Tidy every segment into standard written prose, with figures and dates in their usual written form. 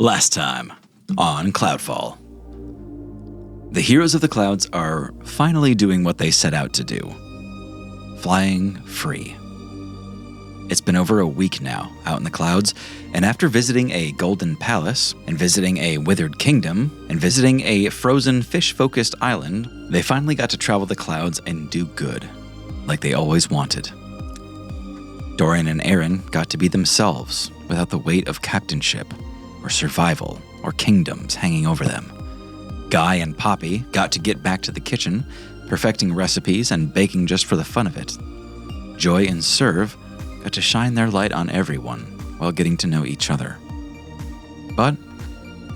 Last time on Cloudfall. The heroes of the clouds are finally doing what they set out to do. Flying free. It's been over a week now out in the clouds, and after visiting a golden palace, and visiting a withered kingdom, and visiting a frozen fish-focused island, they finally got to travel the clouds and do good, like they always wanted. Dorian and Aaron got to be themselves without the weight of captainship, or survival, or kingdoms hanging over them. Guy and Poppy got to get back to the kitchen, perfecting recipes and baking just for the fun of it. Joy and Serve got to shine their light on everyone while getting to know each other. But,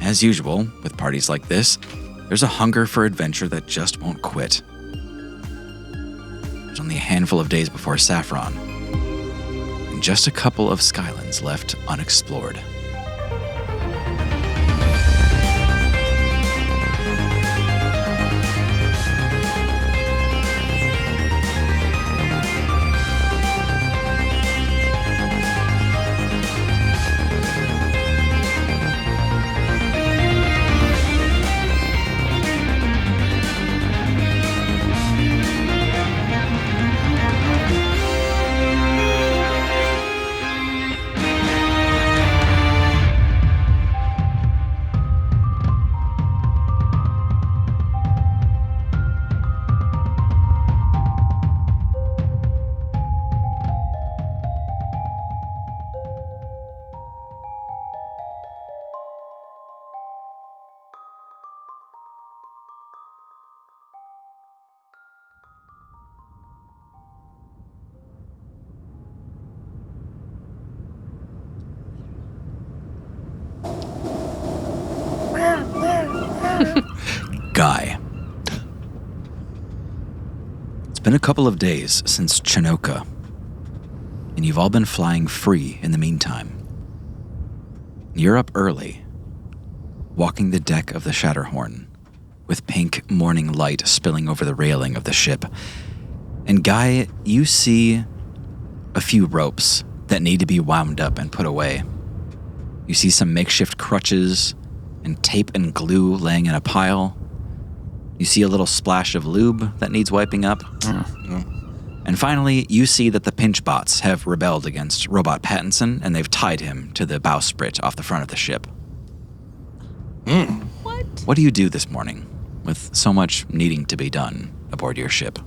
as usual, with parties like this, there's a hunger for adventure that just won't quit. There's only a handful of days before Saffron, and just a couple of skylands left unexplored. Guy. It's been a couple of days since Chinoka, and you've all been flying free in the meantime. You're up early, walking the deck of the Shatterhorn, with pink morning light spilling over the railing of the ship. And Guy, you see a few ropes that need to be wound up and put away. You see some makeshift crutches and tape and glue laying in a pile. You see a little splash of lube that needs wiping up. And finally, you see that the pinch bots have rebelled against Robot Pattinson, and they've tied him to the bowsprit off the front of the ship. What do you do this morning with so much needing to be done aboard your ship?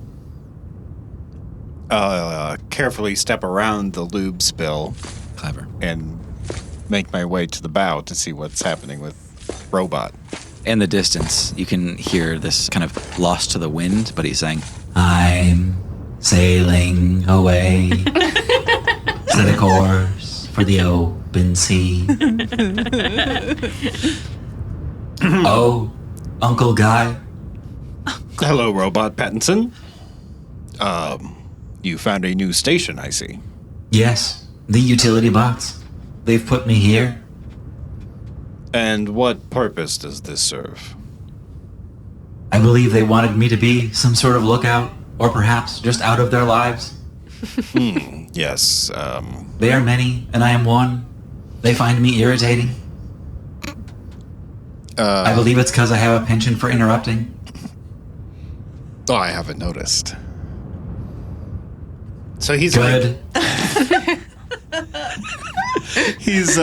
Carefully step around the lube spill. Clever. And make my way to the bow to see what's happening with Robot. In the distance, you can hear this kind of lost to the wind, but he's saying, "I'm sailing away, set a course for the open sea." Oh, Uncle Guy. Hello, Robot Pattinson. You found a new station, I see. Yes, the utility bots. They've put me here. And what purpose does this serve? I believe they wanted me to be some sort of lookout, or perhaps just out of their lives. Yes, They are many, and I am one. They find me irritating. I believe it's because I have a penchant for interrupting. Oh, I haven't noticed. So he's Good. He's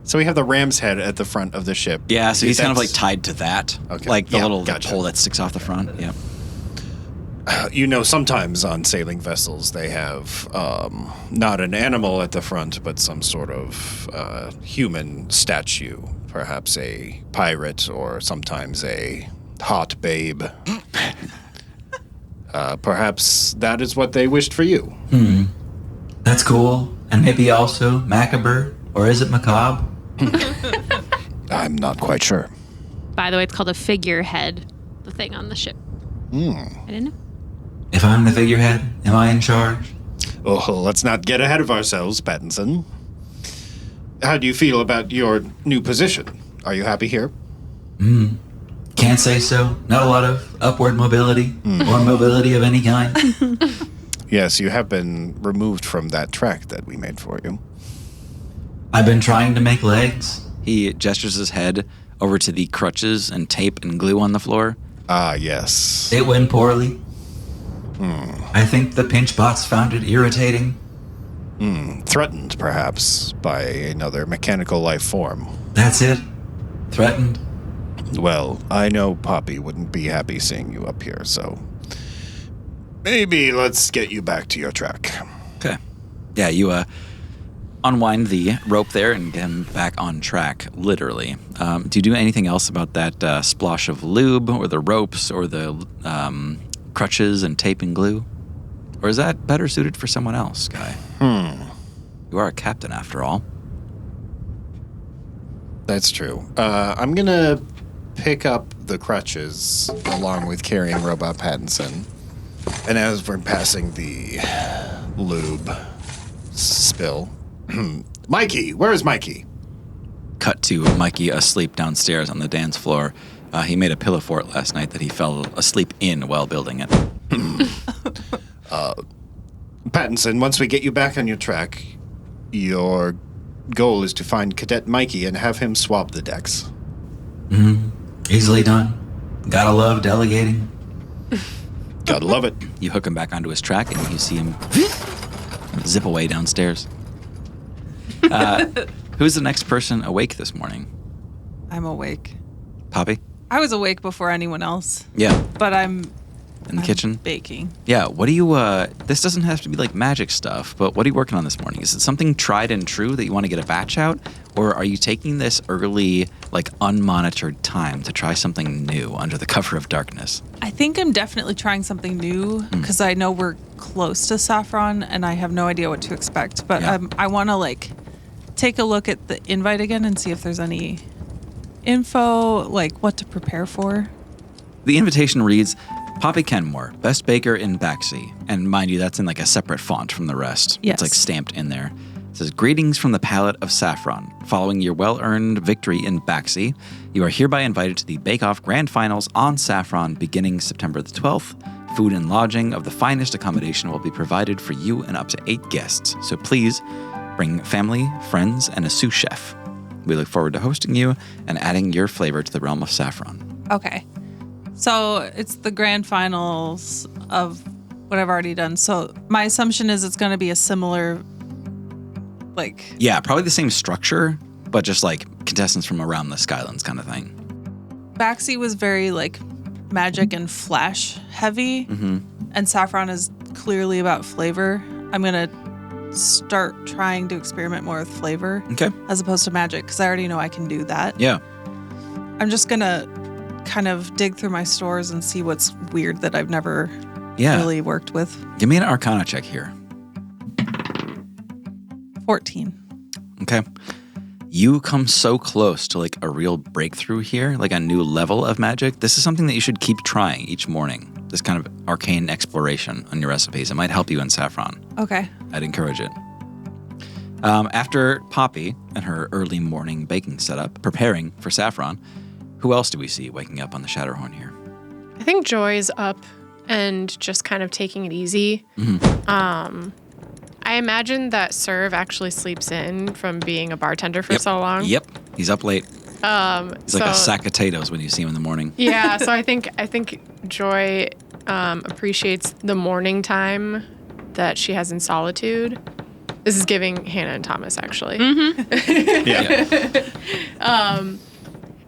so we have the ram's head at the front of the ship. Yeah, so he's kind of like tied to that. Okay. Like the Yeah, little gotcha. pole that sticks off the front. Yeah. Sometimes on sailing vessels they have not an animal at the front, but some sort of human statue. Perhaps a pirate or sometimes a hot babe. Perhaps that is what they wished for you. That's cool. And maybe also macabre, or is it macabre? I'm not quite sure. By the way, it's called a figurehead, the thing on the ship. I didn't know. If I'm the figurehead, am I in charge? Oh, let's not get ahead of ourselves, Pattinson. How do you feel about your new position? Are you happy here? Can't say so. Not a lot of upward mobility, or mobility of any kind. Yes, you have been removed from that track that we made for you. I've been trying to make legs. He gestures his head over to the crutches and tape and glue on the floor. Ah, yes. It went poorly. I think the pinch bots found it irritating. Threatened, perhaps, by another mechanical life form. That's it. Threatened. Well, I know Poppy wouldn't be happy seeing you up here, so maybe let's get you back to your track. Okay. Yeah, you unwind the rope there and get him back on track, literally. Do you do anything else about that splosh of lube or the ropes or the crutches and tape and glue? Or is that better suited for someone else, Guy? You are a captain, after all. That's true. I'm going to pick up the crutches along with carrying Robot Pattinson. And as we're passing the lube spill, Mikey, where is Mikey? Cut to Mikey asleep downstairs on the dance floor. He made a pillow fort last night that he fell asleep in while building it. Pattinson, once we get you back on your track, your goal is to find Cadet Mikey and have him swab the decks. Easily done. Gotta love delegating. Gotta love it. You hook him back onto his track and you see him zip away downstairs. Who's the next person awake this morning? I'm awake. Poppy? I was awake before anyone else, Yeah, but I'm in the kitchen? baking. Yeah, what do you, this doesn't have to be like magic stuff, but what are you working on this morning? Is it something tried and true that you want to get a batch out? Or are you taking this early, like unmonitored time to try something new under the cover of darkness? I think I'm definitely trying something new because I know we're close to Saffron and I have no idea what to expect. But Yeah. I want to like take a look at the invite again and see if there's any info, like what to prepare for. The invitation reads, Poppy Kenmore, best baker in Baxi. And mind you, that's in like a separate font from the rest. Yes. It's like stamped in there. It says, greetings from the palate of Saffron. Following your well-earned victory in Baxi, you are hereby invited to the Bake-Off Grand Finals on Saffron beginning September the 12th. Food and lodging of the finest accommodation will be provided for you and up to 8 guests. So please bring family, friends, and a sous chef. We look forward to hosting you and adding your flavor to the realm of Saffron. Okay. So it's the grand finals of what I've already done. So my assumption is it's going to be a similar, like... Yeah, probably the same structure, but just like contestants from around the Skylands kind of thing. Baxi was very like magic and flash heavy, and Saffron is clearly about flavor. I'm going to start trying to experiment more with flavor Okay. as opposed to magic because I already know I can do that. Yeah. I'm just going to kind of dig through my stores and see what's weird that I've never really worked with. Give me an Arcana check here. 14. Okay. You come so close to like a real breakthrough here, like a new level of magic. This is something that you should keep trying each morning. This kind of arcane exploration on your recipes. It might help you in Saffron. Okay. I'd encourage it. After Poppy and her early morning baking setup, preparing for Saffron, who else do we see waking up on the Shatterhorn here? I think Joy's up and just kind of taking it easy. I imagine that Serve actually sleeps in from being a bartender for so long. Yep. He's up late. He's like a sack of potatoes when you see him in the morning. Yeah, so I think Joy appreciates the morning time that she has in solitude. This is giving Hannah and Thomas, actually. Yeah.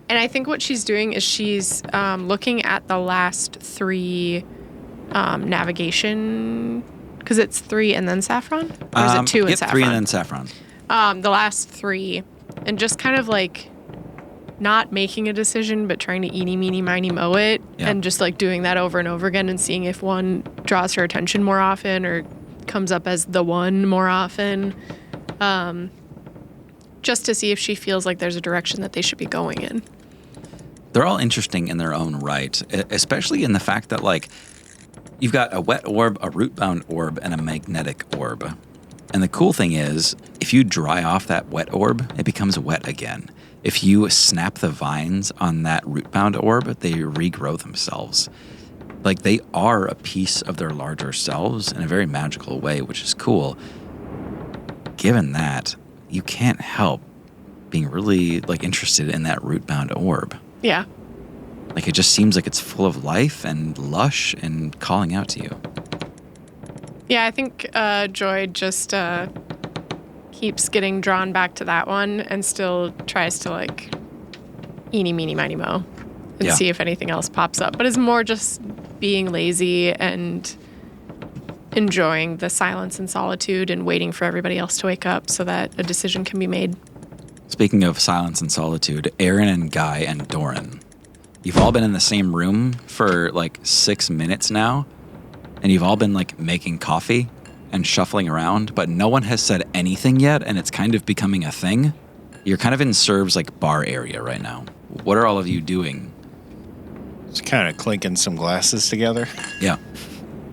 And I think what she's doing is she's looking at the last 3 navigation, because it's 3 and then Saffron? Or is it 2 and Saffron? 3 and then Saffron. The last 3, and just kind of like not making a decision, but trying to eeny, meeny, miny, moe it, and just like doing that over and over again and seeing if one draws her attention more often or comes up as the one more often, just to see if she feels like there's a direction that they should be going in. They're all interesting in their own right, especially in the fact that, like, you've got a wet orb, a root-bound orb, and a magnetic orb. And the cool thing is, if you dry off that wet orb, it becomes wet again. If you snap the vines on that root-bound orb, they regrow themselves. Like, they are a piece of their larger selves in a very magical way, which is cool. Given that, you can't help being really like interested in that root-bound orb. Yeah. Like it just seems like it's full of life and lush and calling out to you. Yeah, I think Joy just keeps getting drawn back to that one and still tries to like eeny, meeny, miny, mo and see if anything else pops up. But it's more just being lazy and enjoying the silence and solitude and waiting for everybody else to wake up so that a decision can be made. Speaking of silence and solitude, Aaron and Guy and Doran, you've all been in the same room for like 6 minutes now, and you've all been like making coffee and shuffling around, but no one has said anything yet, and it's kind of becoming a thing. You're kind of in Serv's like bar area right now. What are all of you doing? Just kind of clinking some glasses together. Yeah.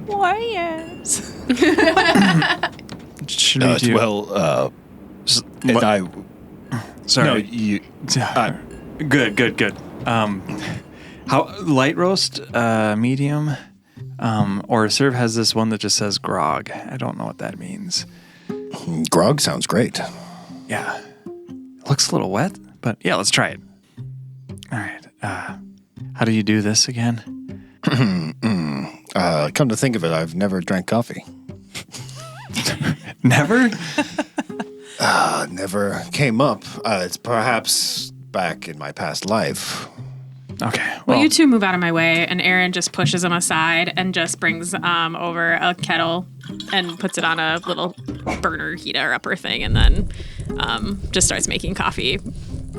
Yes. Should we do? Well, and I. Sorry. No, you. Good. How light roast, medium, or Serve has this one that just says grog. I don't know what that means. Grog sounds great. Yeah, looks a little wet, but yeah, let's try it. All right. How do you do this again? Come to think of it, I've never drank coffee. Never? Never came up. It's perhaps back in my past life. Okay. Well, you two move out of my way, and Aaron just pushes him aside and just brings over a kettle and puts it on a little burner heater upper thing, and then just starts making coffee.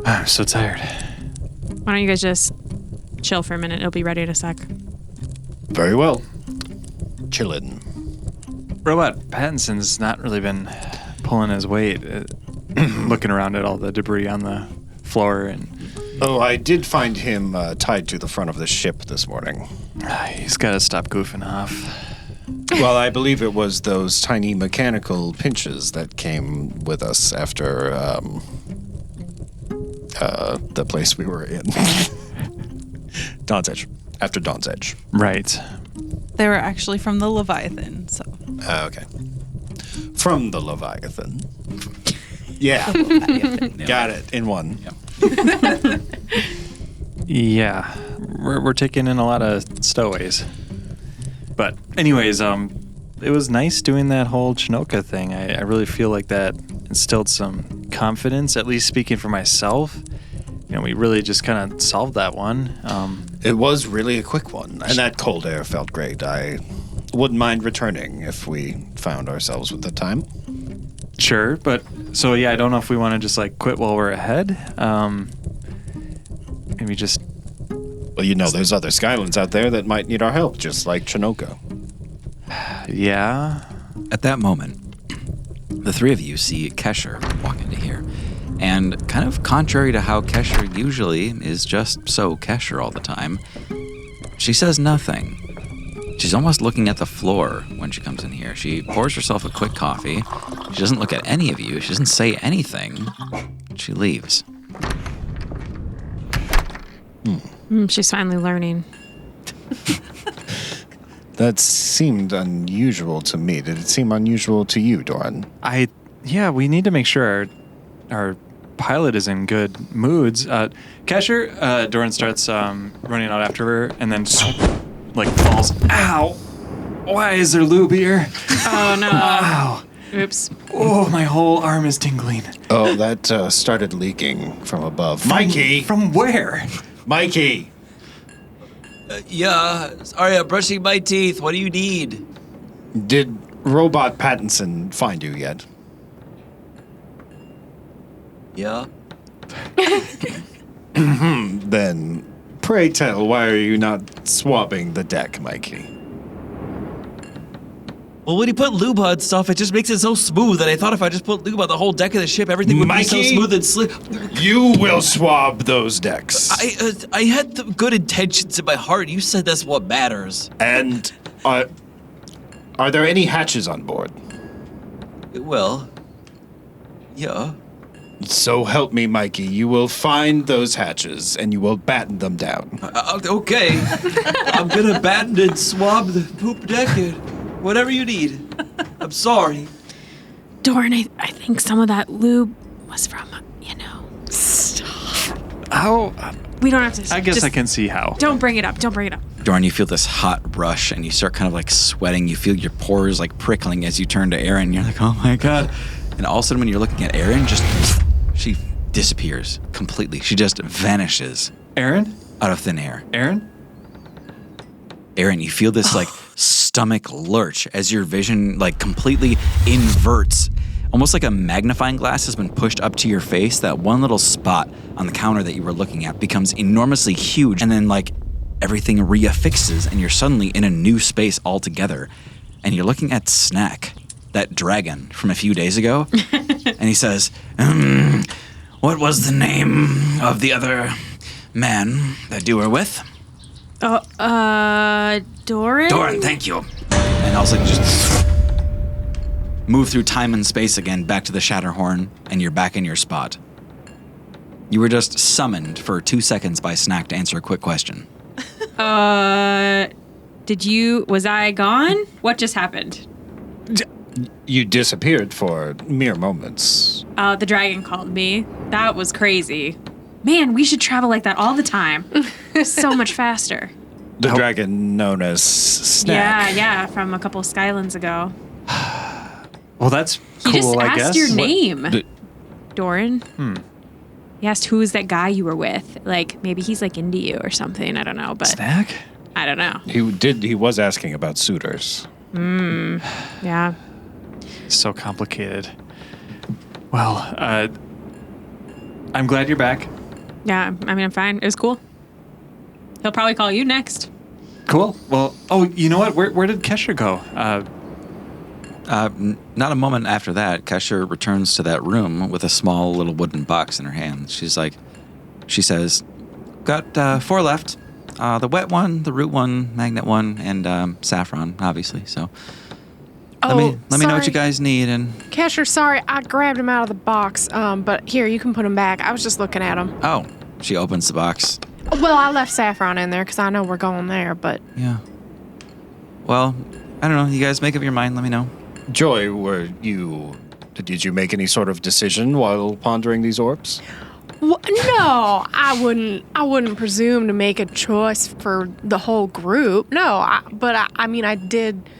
I'm so tired. Why don't you guys just chill for a minute? It'll be ready in a sec. Very well. Chillin'. Robot Pattinson's not really been pulling his weight, looking around at all the debris on the floor. And Oh, I did find him tied to the front of the ship this morning. He's got to stop goofing off. Well, I believe it was those tiny mechanical pinches that came with us after the place we were in. Dawn's Edge. After Dawn's Edge. Right. They were actually from the Leviathan, so. Okay. From the Leviathan. Yeah. Got it. In one. Yep. Yeah. We're taking in a lot of stowaways. But anyways, it was nice doing that whole Chinoka thing. I really feel like that instilled some confidence, at least speaking for myself. You know, we really just kind of solved that one. It was really a quick one, and that cold air felt great. I wouldn't mind returning if we found ourselves with the time. Sure, but so yeah, I don't know if we want to just like quit while we're ahead. Maybe just. Well, you know, there's other skylands out there that might need our help, just like Chinoka. Yeah. At that moment, the three of you see Kesher walk into here. And kind of contrary to how Kesher usually is just so Kesher all the time, she says nothing. She's almost looking at the floor when she comes in here. She pours herself a quick coffee. She doesn't look at any of you. She doesn't say anything. She leaves. She's finally learning. That seemed unusual to me. Did it seem unusual to you, Doran? Yeah, we need to make sure our pilot is in good moods. Kesher, Doran starts running out after her and then like falls. Ow! Why is there lube here? Oh, no. Ow! Oops. Oh, my whole arm is tingling. Oh, that started leaking from above. Mikey! From where? Mikey! Yeah, sorry, I'm brushing my teeth. What do you need? Did Robot Pattinson find you yet? Yeah. Then, pray tell, why are you not swabbing the deck, Mikey? Well, when you put lube on stuff, it just makes it so smooth that I thought if I just put lube on the whole deck of the ship, everything would be so Mikey? smooth and slick. You will swab those decks. I had the good intentions in my heart. You said that's what matters. And are there any hatches on board? Well, yeah. So help me, Mikey. You will find those hatches and you will batten them down. Okay. I'm gonna batten and swab the poop deck and whatever you need. I'm sorry. Doran, I think some of that lube was from, How? We don't have to. I guess just I can see how. Don't bring it up. Don't bring it up. Doran, you feel this hot rush and you start kind of like sweating. You feel your pores like prickling as you turn to Erin. You're like, oh my God. And all of a sudden when you're looking at Erin, she disappears completely. She just vanishes. Erin? Out of thin air. Erin, you feel this like stomach lurch as your vision like completely inverts. Almost like a magnifying glass has been pushed up to your face. That one little spot on the counter that you were looking at becomes enormously huge. And then like everything reaffixes and you're suddenly in a new space altogether. And you're looking at Snack, that dragon from a few days ago. And he says, what was the name of the other man that you were with? Doran? Doran, thank you. And all of a sudden just move through time and space again back to the Shatterhorn, and you're back in your spot. You were just summoned for 2 seconds by Snack to answer a quick question. Was I gone? What just happened? You disappeared for mere moments. The dragon called me. That was crazy. Man, we should travel like that all the time. So much faster. The dragon known as Snack. Yeah, from a couple skylands ago. well, that's cool, He just I guess. asked your name, The- Doran. He asked who was that guy you were with. Like, maybe he's like into you or something. I don't know, but Snack? I don't know. He was asking about suitors. Yeah. So complicated. Well, I'm glad you're back. Yeah, I mean, I'm fine. It was cool. He'll probably call you next. Cool. Well, you know what? Where did Kesher go? Not a moment after that, Kesher returns to that room with a small little wooden box in her hand. She says, got 4 left. The wet one, the root one, magnet one, and Saffron, obviously. So let me know what you guys need. And Kesher, sorry, I grabbed him out of the box. But here, you can put him back. I was just looking at him. oh, she opens the box. Well, I left Saffron in there because I know we're going there, but... Yeah. Well, I don't know. You guys make up your mind. Let me know. Joy, did you make any sort of decision while pondering these orbs? No, I wouldn't presume to make a choice for the whole group. No, I did.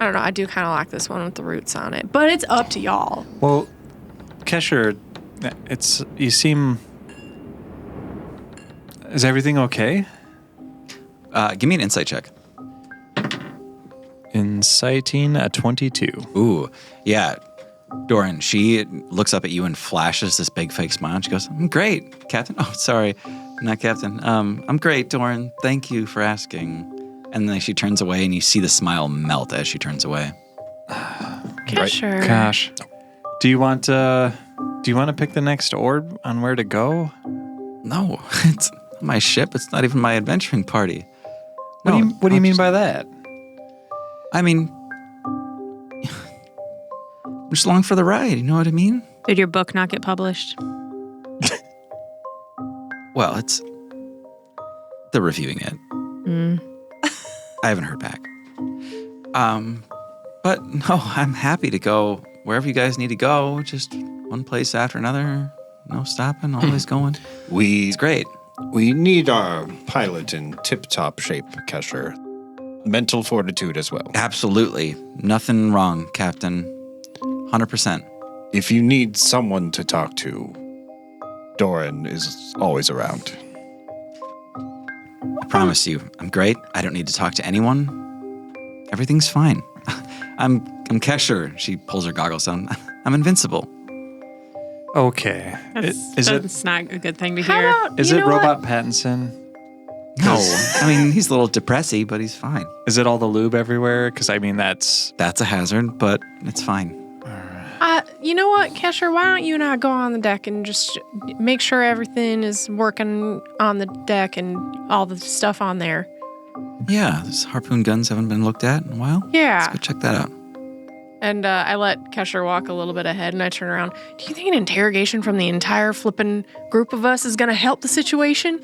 I don't know. I do kind of like this one with the roots on it, but it's up to y'all. Well, Kesher, you seem... Is everything okay? Give me an insight check. Inciting a 22. Ooh, yeah. Doran, she looks up at you and flashes this big fake smile. And she goes, I'm great, Captain. Oh, sorry, not Captain. I'm great, Doran. Thank you for asking. And then she turns away and you see the smile melt as she turns away. Kesher. Gosh. Do you want to pick the next orb on where to go? No, it's not my ship. It's not even my adventuring party. What do you mean by that? I mean, I'm just along for the ride. You know what I mean? Did your book not get published? Well, they're reviewing it. I haven't heard back. But no, I'm happy to go wherever you guys need to go. Just one place after another. No stopping, always going. It's great. We need our pilot in tip-top shape, Kesher. Mental fortitude as well. Absolutely. Nothing wrong, Captain. 100%. If you need someone to talk to, Doran is always around. I promise you, I'm great. I don't need to talk to anyone. Everything's fine. I'm Kesher. She pulls her goggles on. I'm invincible. Okay. That's not a good thing to How hear. about, Is you it know what? Robot Pattinson? No, I mean, he's a little depressy, but he's fine. Is it all the lube everywhere? Because, I mean, that's... That's a hazard, but it's fine. You know what, Kesher? Why don't you and I go on the deck and just make sure everything is working on the deck and all the stuff on there? Yeah, those harpoon guns haven't been looked at in a while. Yeah. Let's go check that out. And I let Kesher walk a little bit ahead, and I turn around. Do you think an interrogation from the entire flippin' group of us is going to help the situation?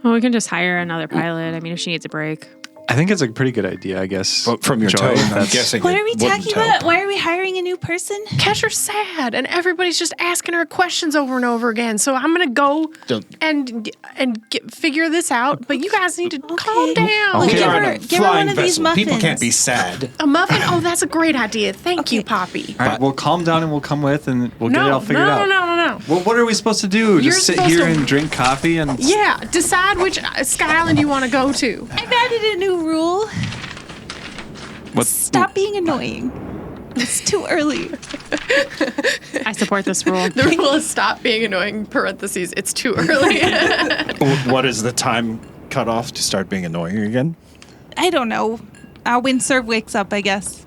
Well, we can just hire another pilot. I mean, if she needs a break. I think it's a pretty good idea, I guess. But from your Joy, tone, I'm that's- guessing What it are we wouldn't talking help. about? Why are we hiring a new person? Kesher's sad, and everybody's just asking her questions over and over again. So I'm gonna go figure this out. But you guys need to calm down. Well, Okay. give her one of these muffins. People can't be sad. A muffin? Oh, that's a great idea. Thank you, Poppy. All right, we'll calm down and we'll come with and we'll get it all figured out. No. Well, what are we supposed to do? You're Just sit supposed here to- and drink coffee and... Yeah, decide which Sky Island you want to go to. I've added a new rule. What? Stop being annoying. It's too early. I support this rule. The rule is stop being annoying, parentheses, it's too early. What is the time cutoff to start being annoying again? I don't know. When Serve wakes up, I guess.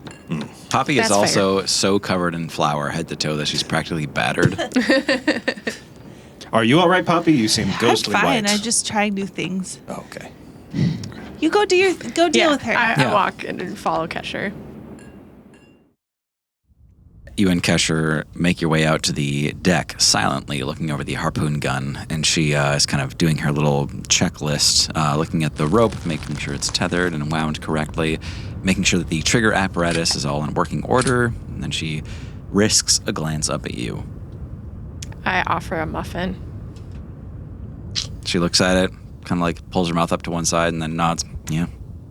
Poppy is That's also so covered in flour head to toe that she's practically battered. Are you all right, Poppy? You seem ghostly I'm fine. white. I'm just trying new things. Oh, okay. You go deal with her. I walk and follow Kesher. You and Kesher make your way out to the deck silently, looking over the harpoon gun, and she is kind of doing her little checklist, looking at the rope, making sure it's tethered and wound correctly, making sure that the trigger apparatus is all in working order, and then she risks a glance up at you. I offer a muffin. She looks at it, kind of like pulls her mouth up to one side, and then nods. Yeah.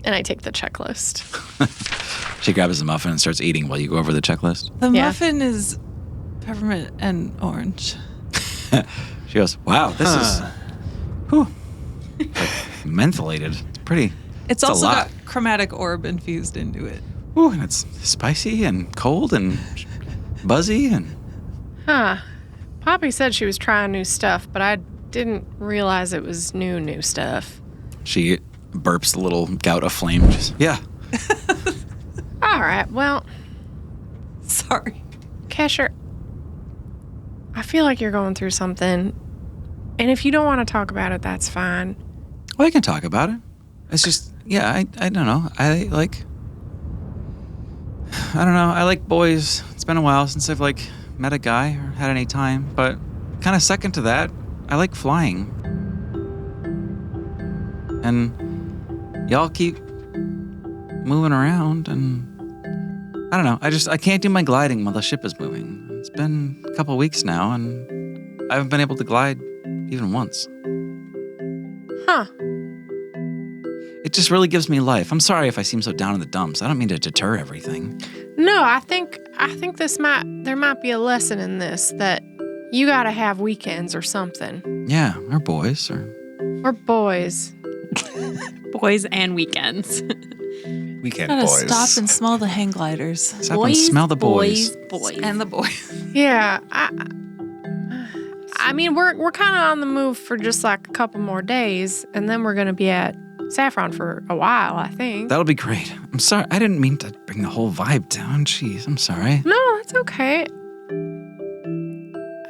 And I take the checklist. She grabs the muffin and starts eating while you go over the checklist. The Yeah. muffin is peppermint and orange. She goes, wow, this is whew, like mentholated. It's pretty. It's a also lot. got chromatic orb infused into it. Ooh, and it's spicy and cold and buzzy and Huh. Poppy said she was trying new stuff, but I didn't realize it was new stuff. she burps a little gout of flame. Just, yeah. All right, well, Sorry. Kesher, I feel like you're going through something. And if you don't want to talk about it, that's fine. Well, I can talk about it. It's just, yeah, I don't know. I don't know. I like boys. It's been a while since I've like met a guy or had any time, but kind of second to that, I like flying. And y'all keep moving around and I don't know. I can't do my gliding while the ship is moving. It's been a couple weeks now and I haven't been able to glide even once. Huh. It just really gives me life. I'm sorry if I seem so down in the dumps. I don't mean to deter everything. No, I think there might be a lesson in this that you got to have weekends or something. Yeah, or boys or Or boys. Boys and weekends. Weekend Gotta boys. stop and smell the hang gliders. stop and smell the boys. boys. And the boys. Yeah, I mean, we're kind of on the move for just like a couple more days, and then we're gonna be at Saffron for a while, I think. That'll be great. I'm sorry. I didn't mean to bring the whole vibe down. Jeez, I'm sorry. No, that's okay.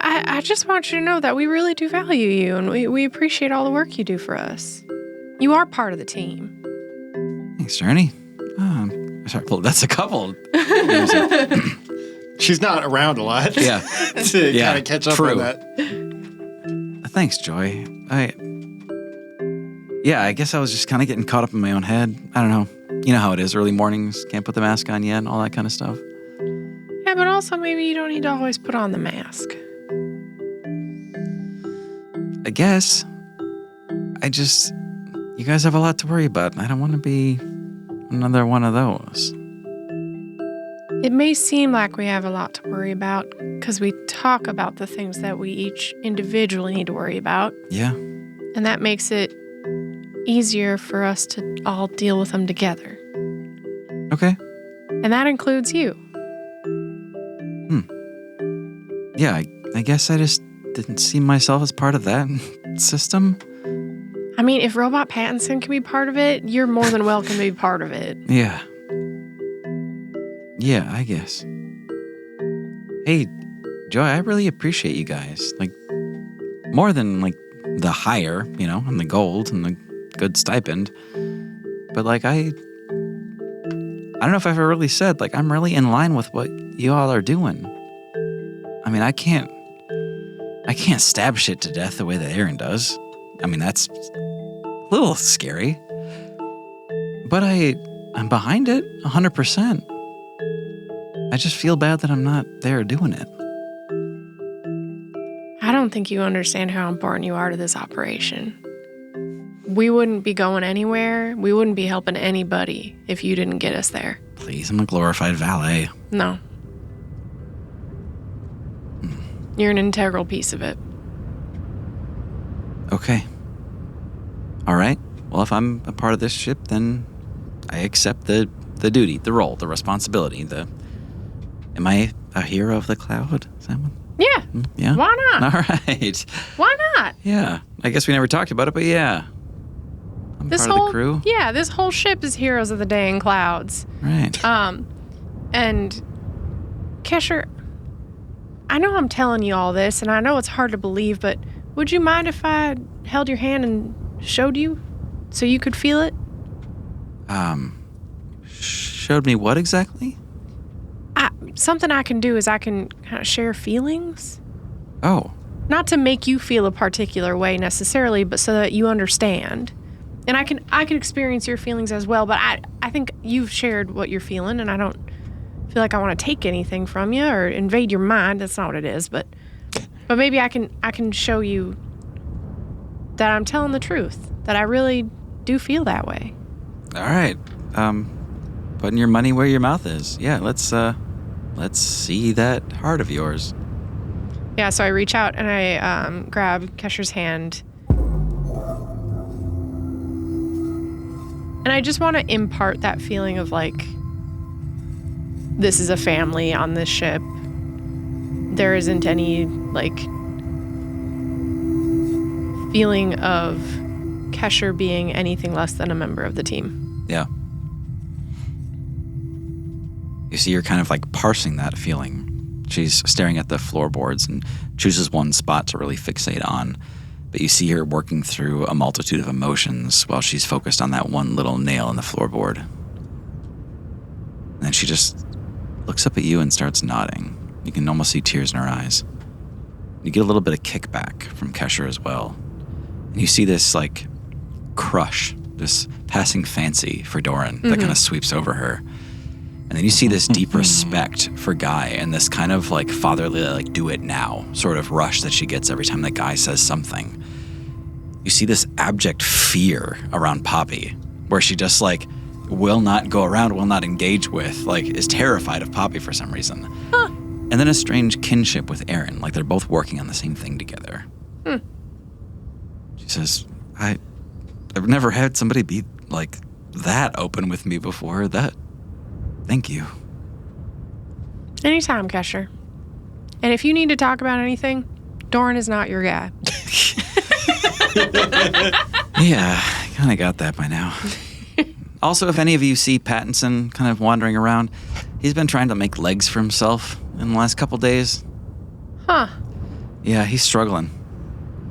I just want you to know that we really do value you, and we appreciate all the work you do for us. You are part of the team. Thanks, Journey. Sorry. Well, that's a couple. She's not around a lot. Yeah. to Yeah, kind of catch up true. on that. Thanks, Joy. I guess I was just kind of getting caught up in my own head. I don't know. You know how it is. Early mornings, can't put the mask on yet, and all that kind of stuff. Yeah, but also maybe you don't need to always put on the mask. I guess. You guys have a lot to worry about. I don't want to be another one of those. It may seem like we have a lot to worry about because we talk about the things that we each individually need to worry about, Yeah. and that makes it easier for us to all deal with them together. Okay. And that includes you. Yeah, I guess I just didn't see myself as part of that system. I mean, if Robot Pattinson can be part of it, you're more than welcome to be part of it. Yeah. Yeah, I guess. Hey, Joy, I really appreciate you guys. Like, more than, like, the hire, and the gold and the good stipend. But, like, I don't know if I've ever really said, like, I'm really in line with what you all are doing. I mean, I can't stab shit to death the way that Aaron does. I mean, that's a little scary. But I'm behind it 100%. I just feel bad that I'm not there doing it. I don't think you understand how important you are to this operation. We wouldn't be going anywhere. We wouldn't be helping anybody if you didn't get us there. Please, I'm a glorified valet. No. You're an integral piece of it. Okay. All right. Well, if I'm a part of this ship, then I accept the duty, the role, the responsibility. Am I a hero of the cloud? Is that what? Yeah. Yeah. Why not? All right. Why not? Yeah. I guess we never talked about it, but yeah. I'm part of the crew. Yeah, this whole ship is Heroes of the Day in Clouds. Right. And Kesher, I know I'm telling you all this, and I know it's hard to believe, but would you mind if I held your hand and showed you so you could feel it? Showed me what exactly? Something I can do is I can kind of share feelings. Oh. Not to make you feel a particular way necessarily, but so that you understand. And I can experience your feelings as well, but I think you've shared what you're feeling, and I don't feel like I want to take anything from you or invade your mind. That's not what it is, but maybe I can show you that I'm telling the truth, that I really do feel that way. All right. Putting your money where your mouth is. Yeah, let's see that heart of yours. Yeah, so I reach out and I grab Kesher's hand. And I just want to impart that feeling of like, this is a family on this ship. There isn't any like feeling of Kesher being anything less than a member of the team. Yeah. You see her kind of like parsing that feeling. She's staring at the floorboards and chooses one spot to really fixate on. But you see her working through a multitude of emotions while she's focused on that one little nail in the floorboard. And then she just looks up at you and starts nodding. You can almost see tears in her eyes. You get a little bit of kickback from Kesher as well. And you see this like crush, this passing fancy for Doran that kind of sweeps over her. And then you see this deep respect for Guy and this kind of like fatherly, like do it now sort of rush that she gets every time that Guy says something. You see this abject fear around Poppy where she just like will not go around, will not engage with, like is terrified of Poppy for some reason. Huh. And then a strange kinship with Aaron, like they're both working on the same thing together. She says, I've never had somebody be like that open with me before. Thank you. Anytime, Kesher. And if you need to talk about anything, Doran is not your guy. Yeah, I kind of got that by now. Also, if any of you see Pattinson kind of wandering around, he's been trying to make legs for himself in the last couple days. Huh. Yeah, he's struggling.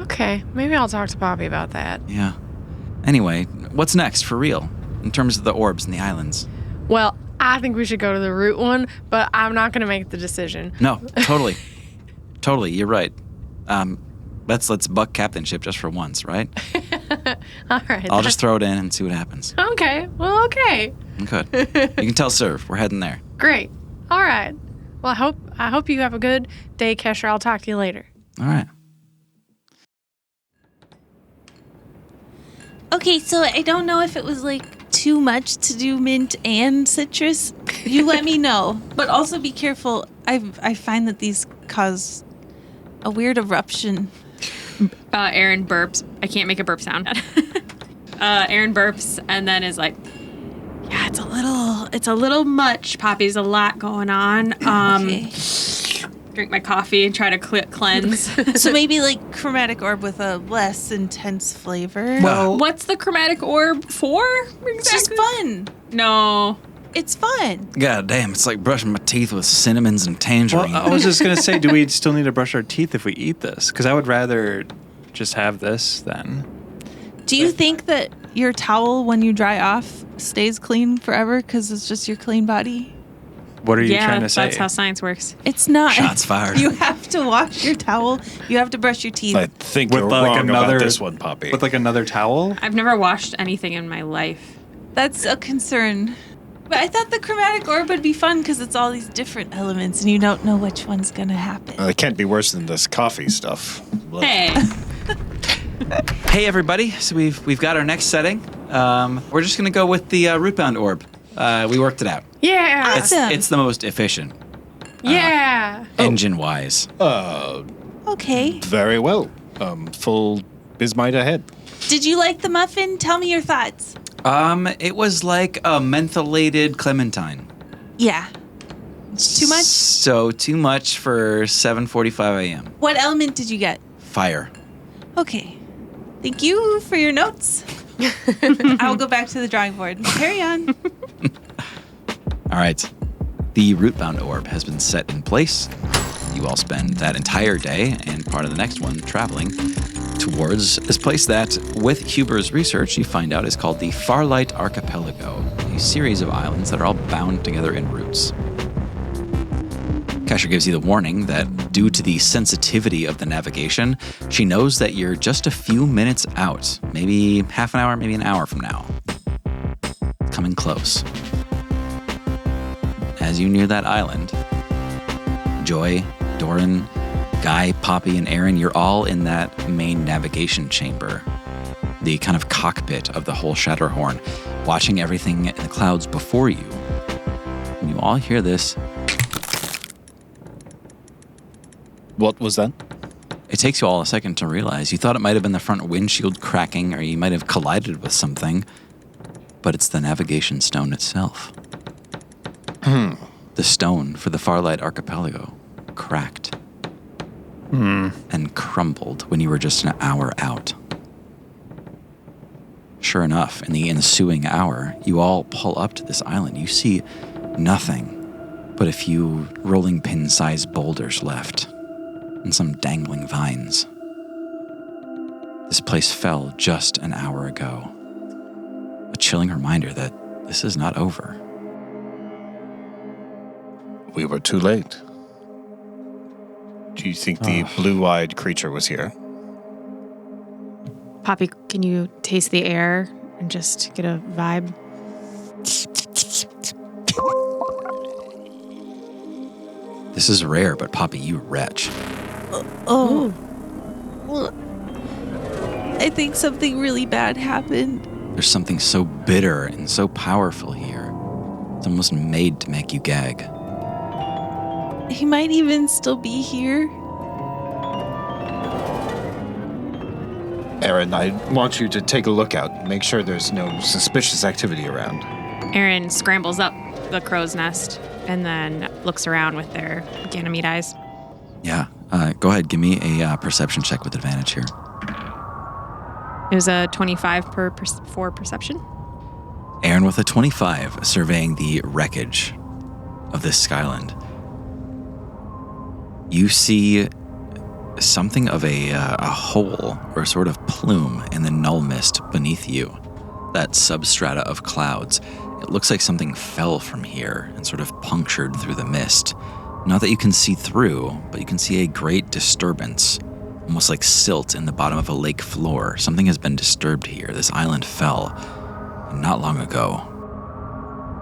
Okay, maybe I'll talk to Poppy about that. Yeah. Anyway, what's next for real in terms of the orbs and the islands? Well, I think we should go to the root one, but I'm not going to make the decision. No, totally. Totally, you're right. Let's buck captainship just for once, right? All right. I'll just throw it in and see what happens. Okay. Well, okay. Good. You can tell Serve. We're heading there. Great. All right. Well, I hope you have a good day, Kesher. I'll talk to you later. All right. Okay, so I don't know if it was like too much to do mint and citrus. You let me know, but also be careful. I find that these cause a weird eruption. Aaron burps. I can't make a burp sound. Aaron burps and then is like, yeah, it's a little much. Poppy's a lot going on. Okay. Drink my coffee and try to cleanse. So maybe like chromatic orb with a less intense flavor. Well, What's the chromatic orb for? Exactly? It's just fun. No. It's fun. God damn, it's like brushing my teeth with cinnamons and tangerine. Well, I was just going to say, do we still need to brush our teeth if we eat this? Because I would rather just have this then. Do you think that your towel, when you dry off, stays clean forever because it's just your clean body? What are you trying to say? That's how science works. It's not. Shots fired. You have to wash your towel. You have to brush your teeth. I think With you're like wrong another- about this one, Poppy. With like another towel? I've never washed anything in my life. That's a concern. But I thought the chromatic orb would be fun because it's all these different elements and you don't know which one's going to happen. It can't be worse than this coffee stuff. Hey. Hey, everybody. So we've got our next setting. We're just going to go with the rootbound orb. We worked it out. Yeah. Awesome. It's the most efficient, Yeah. engine-wise. Okay. Very well. Full bismite ahead. Did you like the muffin? Tell me your thoughts. It was like a mentholated clementine. Yeah. Too much? So too much for 7:45 a.m. What element did you get? Fire. Okay. Thank you for your notes. I'll go back to the drawing board. Carry on. All right. The rootbound orb has been set in place. You all spend that entire day and part of the next one traveling towards this place that, with Huber's research, you find out is called the Farlight Archipelago, a series of islands that are all bound together in roots. Kesher gives you the warning that due to the sensitivity of the navigation, she knows that you're just a few minutes out, maybe half an hour, maybe an hour from now. Coming close. As you near that island, Joy, Doran, Guy, Poppy, and Aaron, you're all in that main navigation chamber, the kind of cockpit of the whole Shatterhorn, watching everything in the clouds before you. And you all hear this. What was that? It takes you all a second to realize. You thought it might have been the front windshield cracking, or you might have collided with something, but it's the navigation stone itself. The stone for the Farlight Archipelago cracked and crumbled when you were just an hour out. Sure enough, in the ensuing hour, you all pull up to this island. You see nothing but a few rolling pin-sized boulders left and some dangling vines. This place fell just an hour ago. A chilling reminder that this is not over. We were too late. Do you think the blue-eyed creature was here? Poppy, can you taste the air and just get a vibe? This is rare, but Poppy, you wretch. Oh. I think something really bad happened. There's something so bitter and so powerful here. It's almost made to make you gag. He might even still be here. Aaron, I want you to take a look out. Make sure there's no suspicious activity around. Aaron scrambles up the crow's nest and then looks around with their Ganymede eyes. Yeah, go ahead, give me a perception check with advantage here. It was a 25 for perception. Aaron with a 25, surveying the wreckage of this skyland. You see something of a hole or sort of plume in the null mist beneath you, that substrata of clouds. It looks like something fell from here and sort of punctured through the mist. Not that you can see through, but you can see a great disturbance, almost like silt in the bottom of a lake floor. Something has been disturbed here. This island fell not long ago.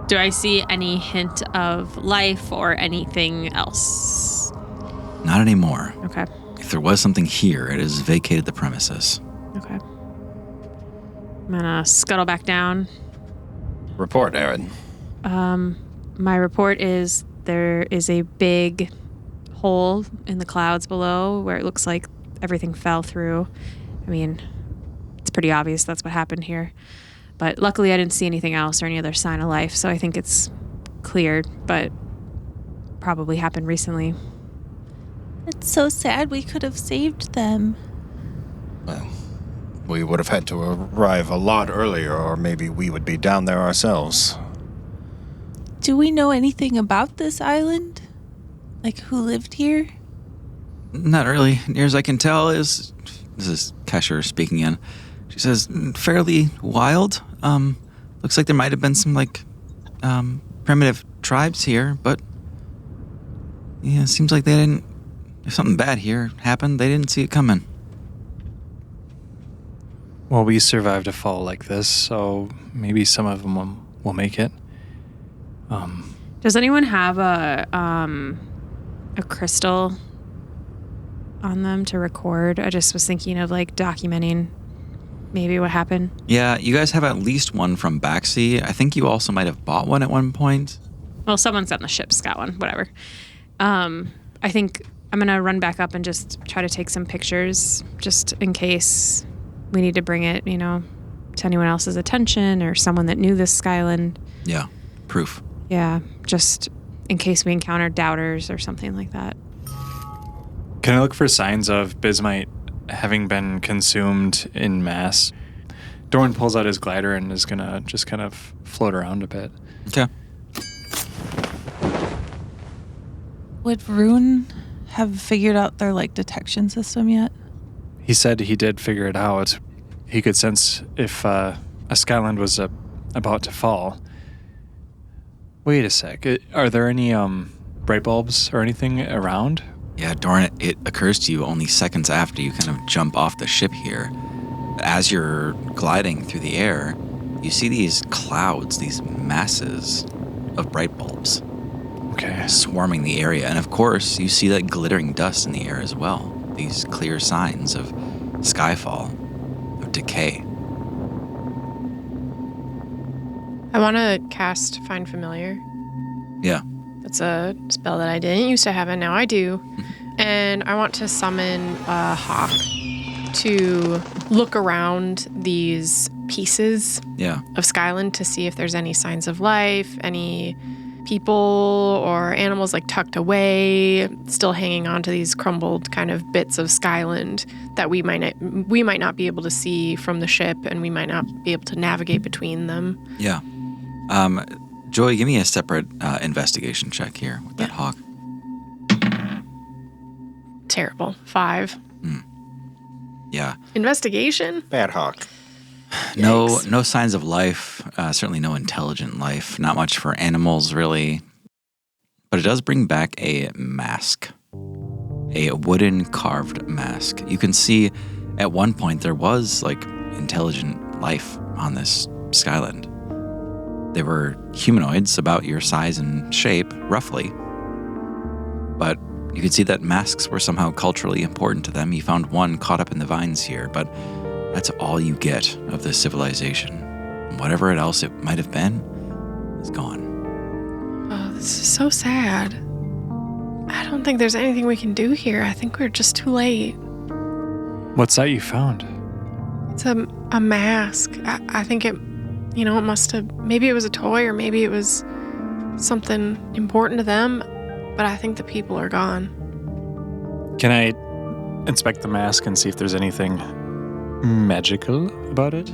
Do I see any hint of life or anything else? Not anymore. Okay. If there was something here, it has vacated the premises. Okay. I'm gonna scuttle back down. Report, Aaron. My report is there is a big hole in the clouds below where it looks like everything fell through. I mean, it's pretty obvious that's what happened here. But luckily I didn't see anything else or any other sign of life, so I think it's cleared, but probably happened recently. It's so sad. We could have saved them. Well, we would have had to arrive a lot earlier, or maybe we would be down there ourselves. Do we know anything about this island? Like who lived here? Not really. Near as I can tell this is Kesher speaking in. She says, fairly wild. Looks like there might have been some, primitive tribes here, but yeah, it seems like they didn't, if something bad here happened, they didn't see it coming. Well, we survived a fall like this, so maybe some of them will make it. Does anyone have a crystal on them to record? I just was thinking of like documenting maybe what happened. Yeah, you guys have at least one from Baxi. I think you also might have bought one at one point. Well, someone's on the ship's got one, whatever. I think I'm going to run back up and just try to take some pictures just in case we need to bring it, to anyone else's attention or someone that knew this Skyland. Yeah, proof. Yeah, just in case we encounter doubters or something like that. Can I look for signs of bismite having been consumed in mass? Dorwin pulls out his glider and is going to just kind of float around a bit. Okay. Would Rune have figured out their detection system yet? He said he did figure it out. He could sense if a skyland was about to fall. Wait a sec. Are there any bright bulbs or anything around? Yeah, Doran, it occurs to you only seconds after you kind of jump off the ship here. As you're gliding through the air, you see these clouds, these masses of bright bulbs. Okay. Swarming the area. And of course, you see that glittering dust in the air as well. These clear signs of skyfall, of decay. I want to cast Find Familiar. Yeah. That's a spell that I didn't used to have, and now I do. And I want to summon a hawk to look around these pieces of Skyland to see if there's any signs of life, any people or animals tucked away, still hanging on to these crumbled kind of bits of Skyland that we might not be able to see from the ship, and we might not be able to navigate between them. Yeah. Joy, give me a separate investigation check here with that hawk. Terrible. 5. Yeah. Investigation? Bad hawk. No signs of life, certainly no intelligent life, not much for animals really. But it does bring back a mask, a wooden carved mask. You can see at one point there was intelligent life on this Skyland. They were humanoids about your size and shape, roughly. But you could see that masks were somehow culturally important to them. You found one caught up in the vines here, but that's all you get of this civilization. Whatever else it might have been is gone. Oh, this is so sad. I don't think there's anything we can do here. I think we're just too late. What's that you found? It's a mask. I think it must have, maybe it was a toy or maybe it was something important to them, but I think the people are gone. Can I inspect the mask and see if there's anything magical about it?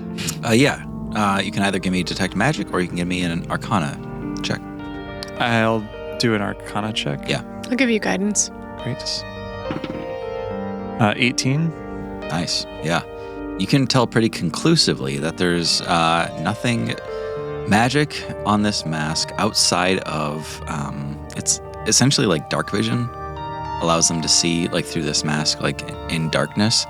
Yeah. You can either give me detect magic or you can give me an arcana check. I'll do an arcana check. Yeah. I'll give you guidance. Great. 18. Nice. Yeah. You can tell pretty conclusively that there's nothing magic on this mask outside of it's essentially dark vision allows them to see through this mask in darkness.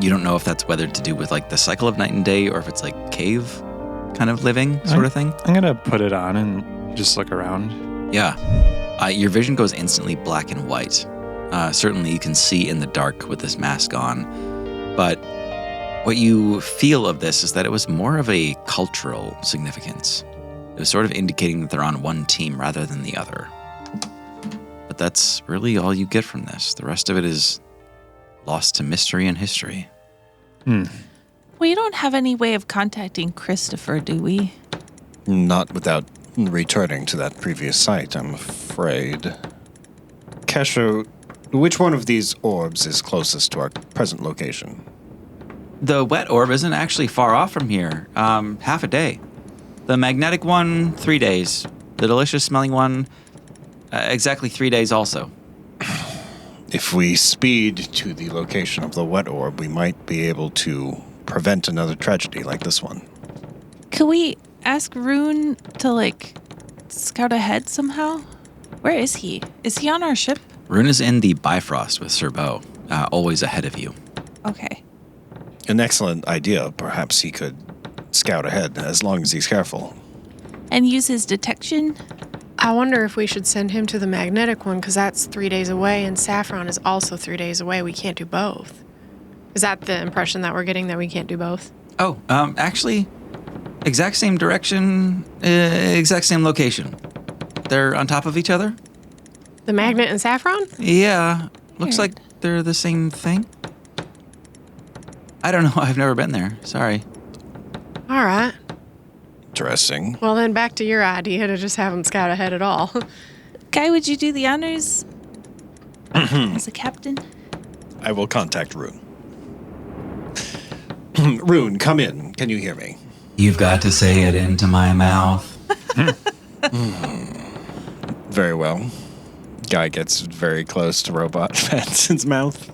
You don't know if that's whether to do with the cycle of night and day or if it's cave kind of living sort of thing. I'm gonna put it on and just look around. Yeah. Your vision goes instantly black and white. Certainly you can see in the dark with this mask on, but what you feel of this is that it was more of a cultural significance. It was sort of indicating that they're on one team rather than the other. But that's really all you get from this. The rest of it is lost to mystery and history. We don't have any way of contacting Christopher, do we? Not without returning to that previous site, I'm afraid. Kesha, which one of these orbs is closest to our present location? The wet orb isn't actually far off from here. Half a day. The magnetic one, 3 days. The delicious smelling one, exactly 3 days also. If we speed to the location of the wet orb, we might be able to prevent another tragedy like this one. Could we ask Rune to scout ahead somehow? Where is he? Is he on our ship? Rune is in the Bifrost with Sir Bo, always ahead of you. Okay. An excellent idea. Perhaps he could scout ahead, as long as he's careful. And use his detection? I wonder if we should send him to the magnetic one, because that's 3 days away, and Saffron is also 3 days away. We can't do both. Is that the impression that we're getting, that we can't do both? Oh, actually, exact same direction, exact same location. They're on top of each other? The magnet and Saffron? Yeah. Looks Weird. like they're the same thing. I don't know. I've never been there. Sorry. All right. Interesting. Well, then back to your idea to just have him scout ahead at all. Guy, would you do the honors as a captain? I will contact Rune. Rune, come in. Can you hear me? You've got to say it into my mouth. Very well. Guy gets very close to Robot Vanson's mouth.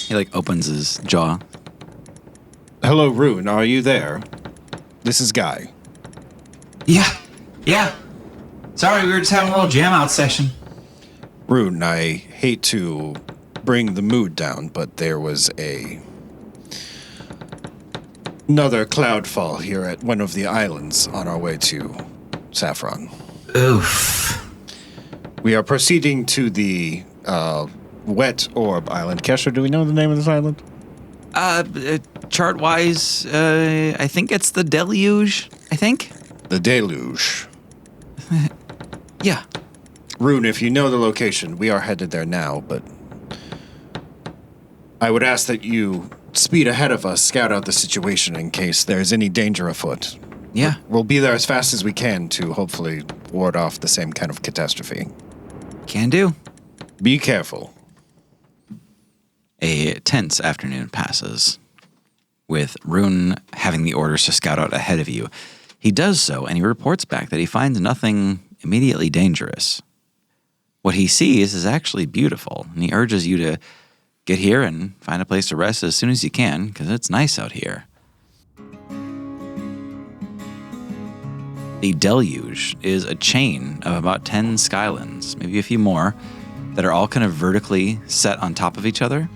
He opens his jaw. Hello, Rune. Are you there? This is Guy. Yeah. Sorry, we were just having a little jam out session. Rune, I hate to bring the mood down, but there was another Cloudfall here at one of the islands on our way to Saffron. Oof. We are proceeding to the Wet Orb Island. Kesher, do we know the name of this island? Chart-wise, I think it's the Deluge, I think? The Deluge. Yeah. Rune, if you know the location, we are headed there now, but I would ask that you speed ahead of us, scout out the situation in case there's any danger afoot. Yeah. We'll be there as fast as we can to hopefully ward off the same kind of catastrophe. Can do. Be careful. A tense afternoon passes, with Rune having the orders to scout out ahead of you. He does so, and he reports back that he finds nothing immediately dangerous. What he sees is actually beautiful, and he urges you to get here and find a place to rest as soon as you can, because it's nice out here. The Deluge is a chain of about 10 skylands, maybe a few more, that are all kind of vertically set on top of each other.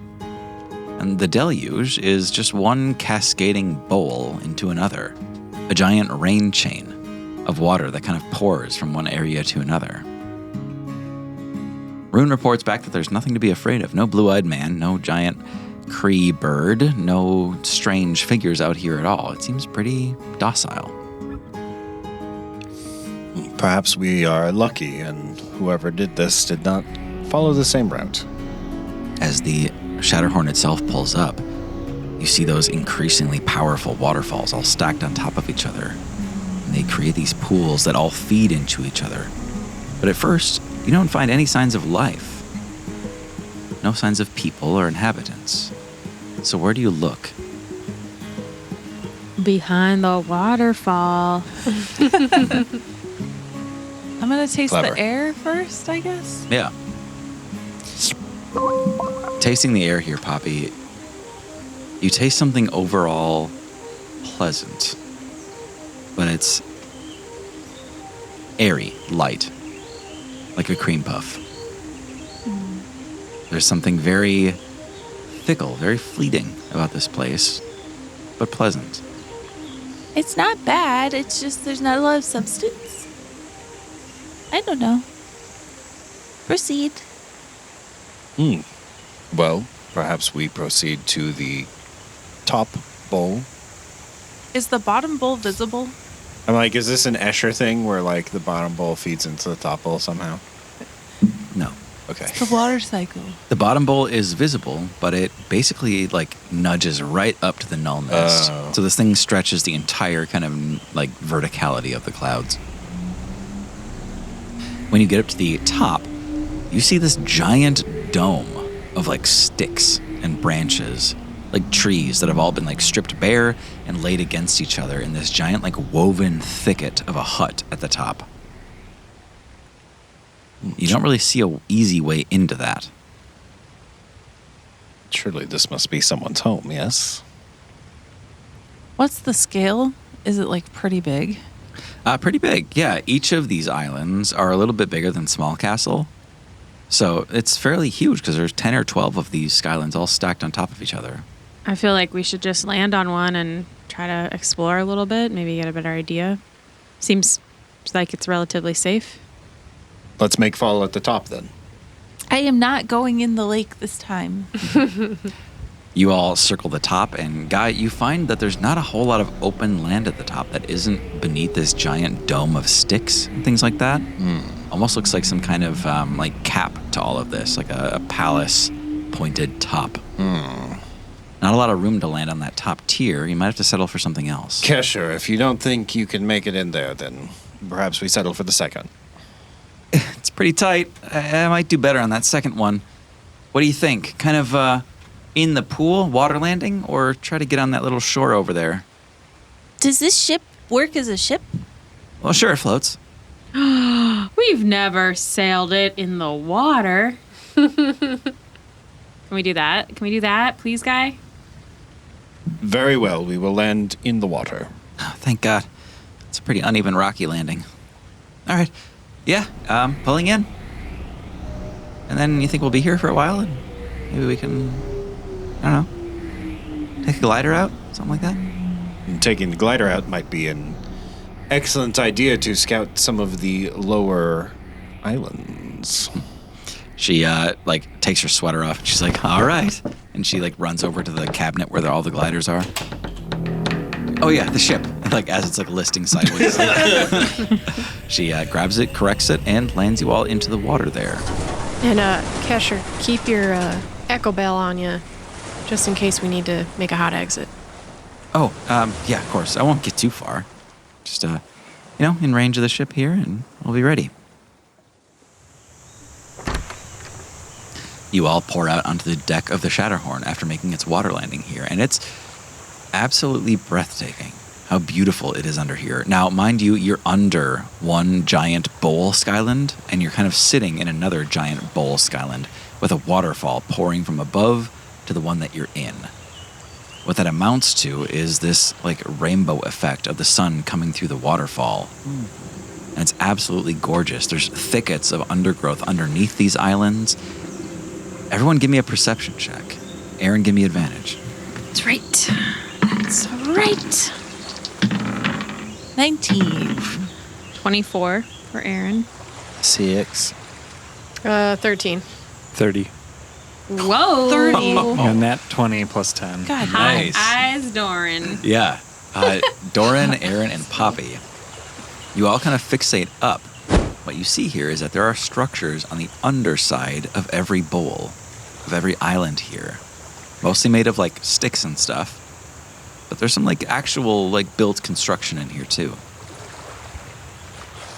And the Deluge is just one cascading bowl into another, a giant rain chain of water that kind of pours from one area to another. Rune reports back that there's nothing to be afraid of. No blue-eyed man, no giant Cree bird, no strange figures out here at all. It seems pretty docile. Perhaps we are lucky, and whoever did this did not follow the same route. As the Shatterhorn itself pulls up, you see those increasingly powerful waterfalls all stacked on top of each other. And they create these pools that all feed into each other. But at first, you don't find any signs of life. No signs of people or inhabitants. So where do you look? Behind the waterfall. I'm going to taste Clever. the air first, I guess. Yeah. Tasting the air here, Poppy, you taste something overall pleasant. But it's airy, light, like a cream puff. There's something very fickle, very fleeting about this place, but pleasant. It's not bad. It's just there's not a lot of substance. I don't know. Proceed. Well, perhaps we proceed to the top bowl. Is the bottom bowl visible? I'm like, is this an Escher thing where, the bottom bowl feeds into the top bowl somehow? No. Okay. The water cycle. The bottom bowl is visible, but it basically nudges right up to the null mist. Oh. So this thing stretches the entire kind of verticality of the clouds. When you get up to the top, you see this giant dome of sticks and branches, like trees that have all been stripped bare and laid against each other in this giant woven thicket of a hut at the top. You don't really see an easy way into that. Surely this must be someone's home, yes? What's the scale? Is it pretty big? Pretty big, yeah. Each of these islands are a little bit bigger than Small Castle. So it's fairly huge because there's 10 or 12 of these skylands all stacked on top of each other. I feel like we should just land on one and try to explore a little bit, maybe get a better idea. Seems like it's relatively safe. Let's make fall at the top then. I am not going in the lake this time. You all circle the top, and Guy, you find that there's not a whole lot of open land at the top that isn't beneath this giant dome of sticks and things like that. Almost looks like some kind of like cap to all of this, like a palace pointed top. Not a lot of room to land on that top tier. You might have to settle for something else. Kesher, if you don't think you can make it in there, then perhaps we settle for the second. It's pretty tight. I might do better on that second one. What do you think? Kind of in the pool, water landing, or try to get on that little shore over there? Does this ship work as a ship? Well, sure, it floats. We've never sailed it in the water. Can we do that? Can we do that, please, Guy? Very well, we will land in the water. Oh, thank God. It's a pretty uneven, rocky landing. All right. Yeah, pulling in. And then you think we'll be here for a while, and maybe we can, I don't know, take a glider out, something like that? And taking the glider out might be an excellent idea to scout some of the lower islands. She, takes her sweater off, and she's like, all right. And she, runs over to the cabinet where all the gliders are. Oh, yeah, the ship. As it's, listing sideways. She grabs it, corrects it, and lands you all into the water there. And, Kesher, keep your echo bell on you, just in case we need to make a hot exit. Oh, yeah, of course. I won't get too far. Just, in range of the ship here, and we'll be ready. You all pour out onto the deck of the Shatterhorn after making its water landing here, and it's absolutely breathtaking how beautiful it is under here. Now, mind you, you're under one giant bowl skyland, and you're kind of sitting in another giant bowl skyland with a waterfall pouring from above to the one that you're in. What that amounts to is this rainbow effect of the sun coming through the waterfall. And it's absolutely gorgeous. There's thickets of undergrowth underneath these islands. Everyone give me a perception check. Aaron, give me advantage. That's right. That's right. 19. 24 for Aaron. 6. 13. 30. Whoa. 30. And that 20 plus 10. God, Nice. High eyes, Doran. Yeah. Doran, Aaron, and Poppy. You all kind of fixate up. What you see here is that there are structures on the underside of every bowl, of every island here. Mostly made of sticks and stuff. But there's some actual built construction in here too.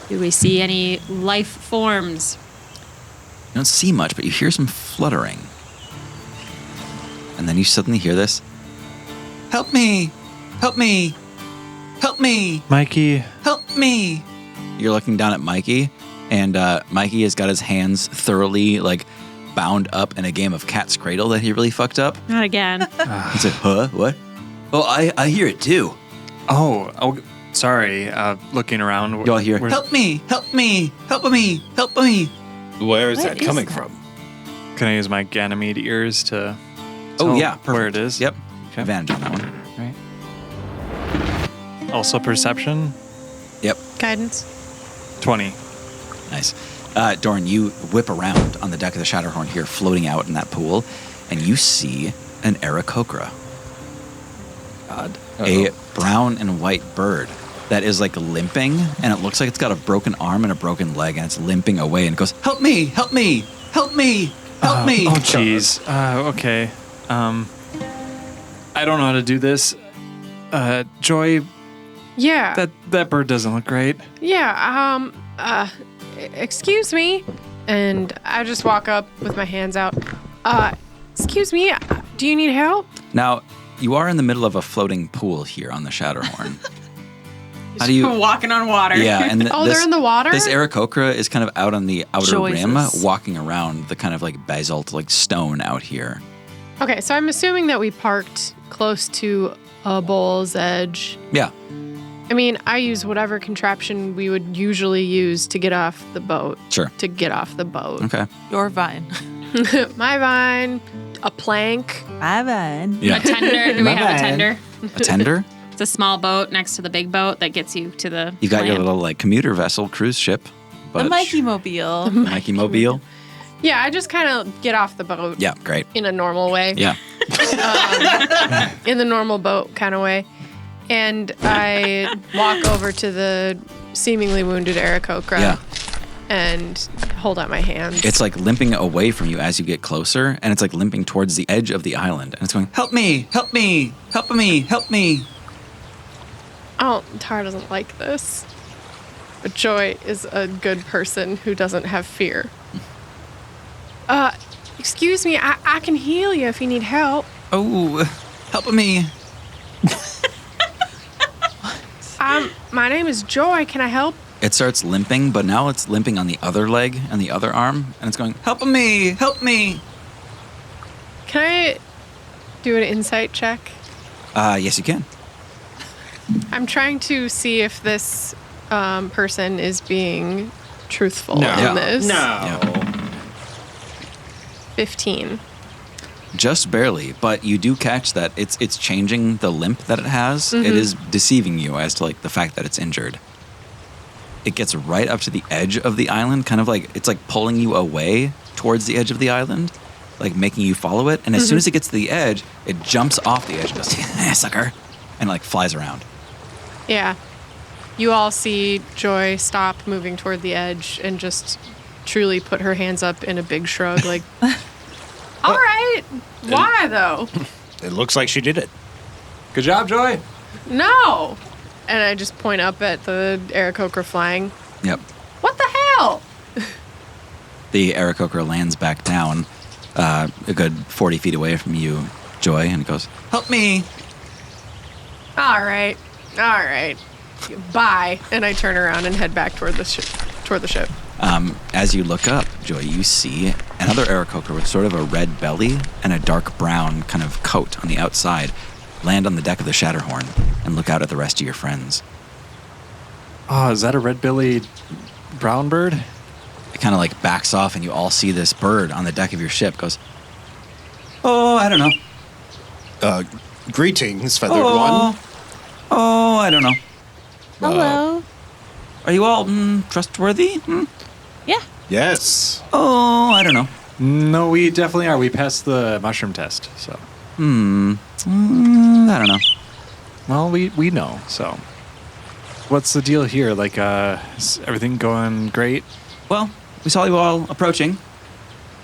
Do we see any life forms? You don't see much, but you hear some fluttering. And then you suddenly hear this. Help me! Help me! Help me! Mikey. Help me! You're looking down at Mikey, and Mikey has got his hands thoroughly bound up in a game of cat's cradle that he really fucked up. Not again. He's like, huh? What? Oh, I hear it too. Oh, sorry. Looking around. You all hear, Where's- help me! Help me! Help me! Help me! Where is What that is coming that? from? Can I use my Ganymede ears to Oh, tell yeah, perfect. where it is? Yep. Okay. Advantage on that one. Right. Also perception? Yep. Guidance. 20. Nice. Doran, you whip around on the deck of the Shatterhorn here, floating out in that pool, and you see an Aarakocra. God. A brown and white bird that is limping, and it looks like it's got a broken arm and a broken leg, and it's limping away, and it goes, help me! Help me! Help me! Help me! Oh, jeez. Okay. I don't know how to do this. Joy, Yeah. that bird doesn't look great. Yeah. Excuse me. And I just walk up with my hands out. Excuse me. Do you need help? Now, you are in the middle of a floating pool here on the Shatterhorn. How do you... Walking on water. Yeah, and Oh, they're in the water? This Aarakocra is kind of out on the outer rim, Joyces. walking around the kind of basalt, stone out here. Okay, so I'm assuming that we parked close to a bowl's edge. Yeah. I mean, I use whatever contraption we would usually use to get off the boat. Sure. To get off the boat. Okay. Your vine. My vine. a plank. My bad. Yeah. A tender. Do we have a tender? A tender? It's a small boat next to the big boat that gets you to the. You got your land. little like commuter vessel, cruise ship. The Mikey Mobile. Mikey Mobile. Yeah, I just kind of get off the boat Yeah, great. in a normal way. Yeah. In the normal boat kind of way. And I walk over to the seemingly wounded Aarakocra Yeah. and hold out my hands. It's like limping away from you as you get closer, and it's like limping towards the edge of the island. And it's going, help me, help me, help me, help me. Oh, Tara doesn't like this. But Joy is a good person who doesn't have fear. Excuse me, I can heal you if you need help. Oh, help me. My name is Joy. Can I help? It starts limping, but now it's limping on the other leg and the other arm, and it's going, help me, help me. Can I do an insight check? Yes, you can. I'm trying to see if this person is being truthful Yeah. in this. No. 15. Just barely, but you do catch that it's changing the limp that it has. It is deceiving you as to like the fact that it's injured. It gets right up to the edge of the island, kind of like it's like pulling you away towards the edge of the island, like making you follow it. And as soon as it gets to the edge, it jumps off the edge and goes, sucker, and like flies around. Yeah. You all see Joy stop moving toward the edge and just truly put her hands up in a big shrug, like, all right. Why, though? It looks like she did it. Good job, Joy. No. And I just point up at the Aarakocra flying. Yep. What the hell? The Aarakocra lands back down a good 40 feet away from you, Joy, and it goes, help me. All right. Bye. And I turn around and head back toward the ship. As you look up, Joy, you see another Aarakocra with sort of a red belly and a dark brown kind of coat on the outside land on the deck of the Shatterhorn and look out at the rest of your friends. Oh, is that a red-bellied brown bird? It kind of like backs off and you all see this bird on the deck of your ship goes, oh, I don't know. Greetings, feathered one. Oh, I don't know. Hello. Are you all trustworthy? Yeah. Yes. Oh, I don't know. No, we definitely are. We passed the mushroom test, so. I don't know. Well, we know, so. What's the deal here? Like, is everything going great? Well, we saw you all approaching.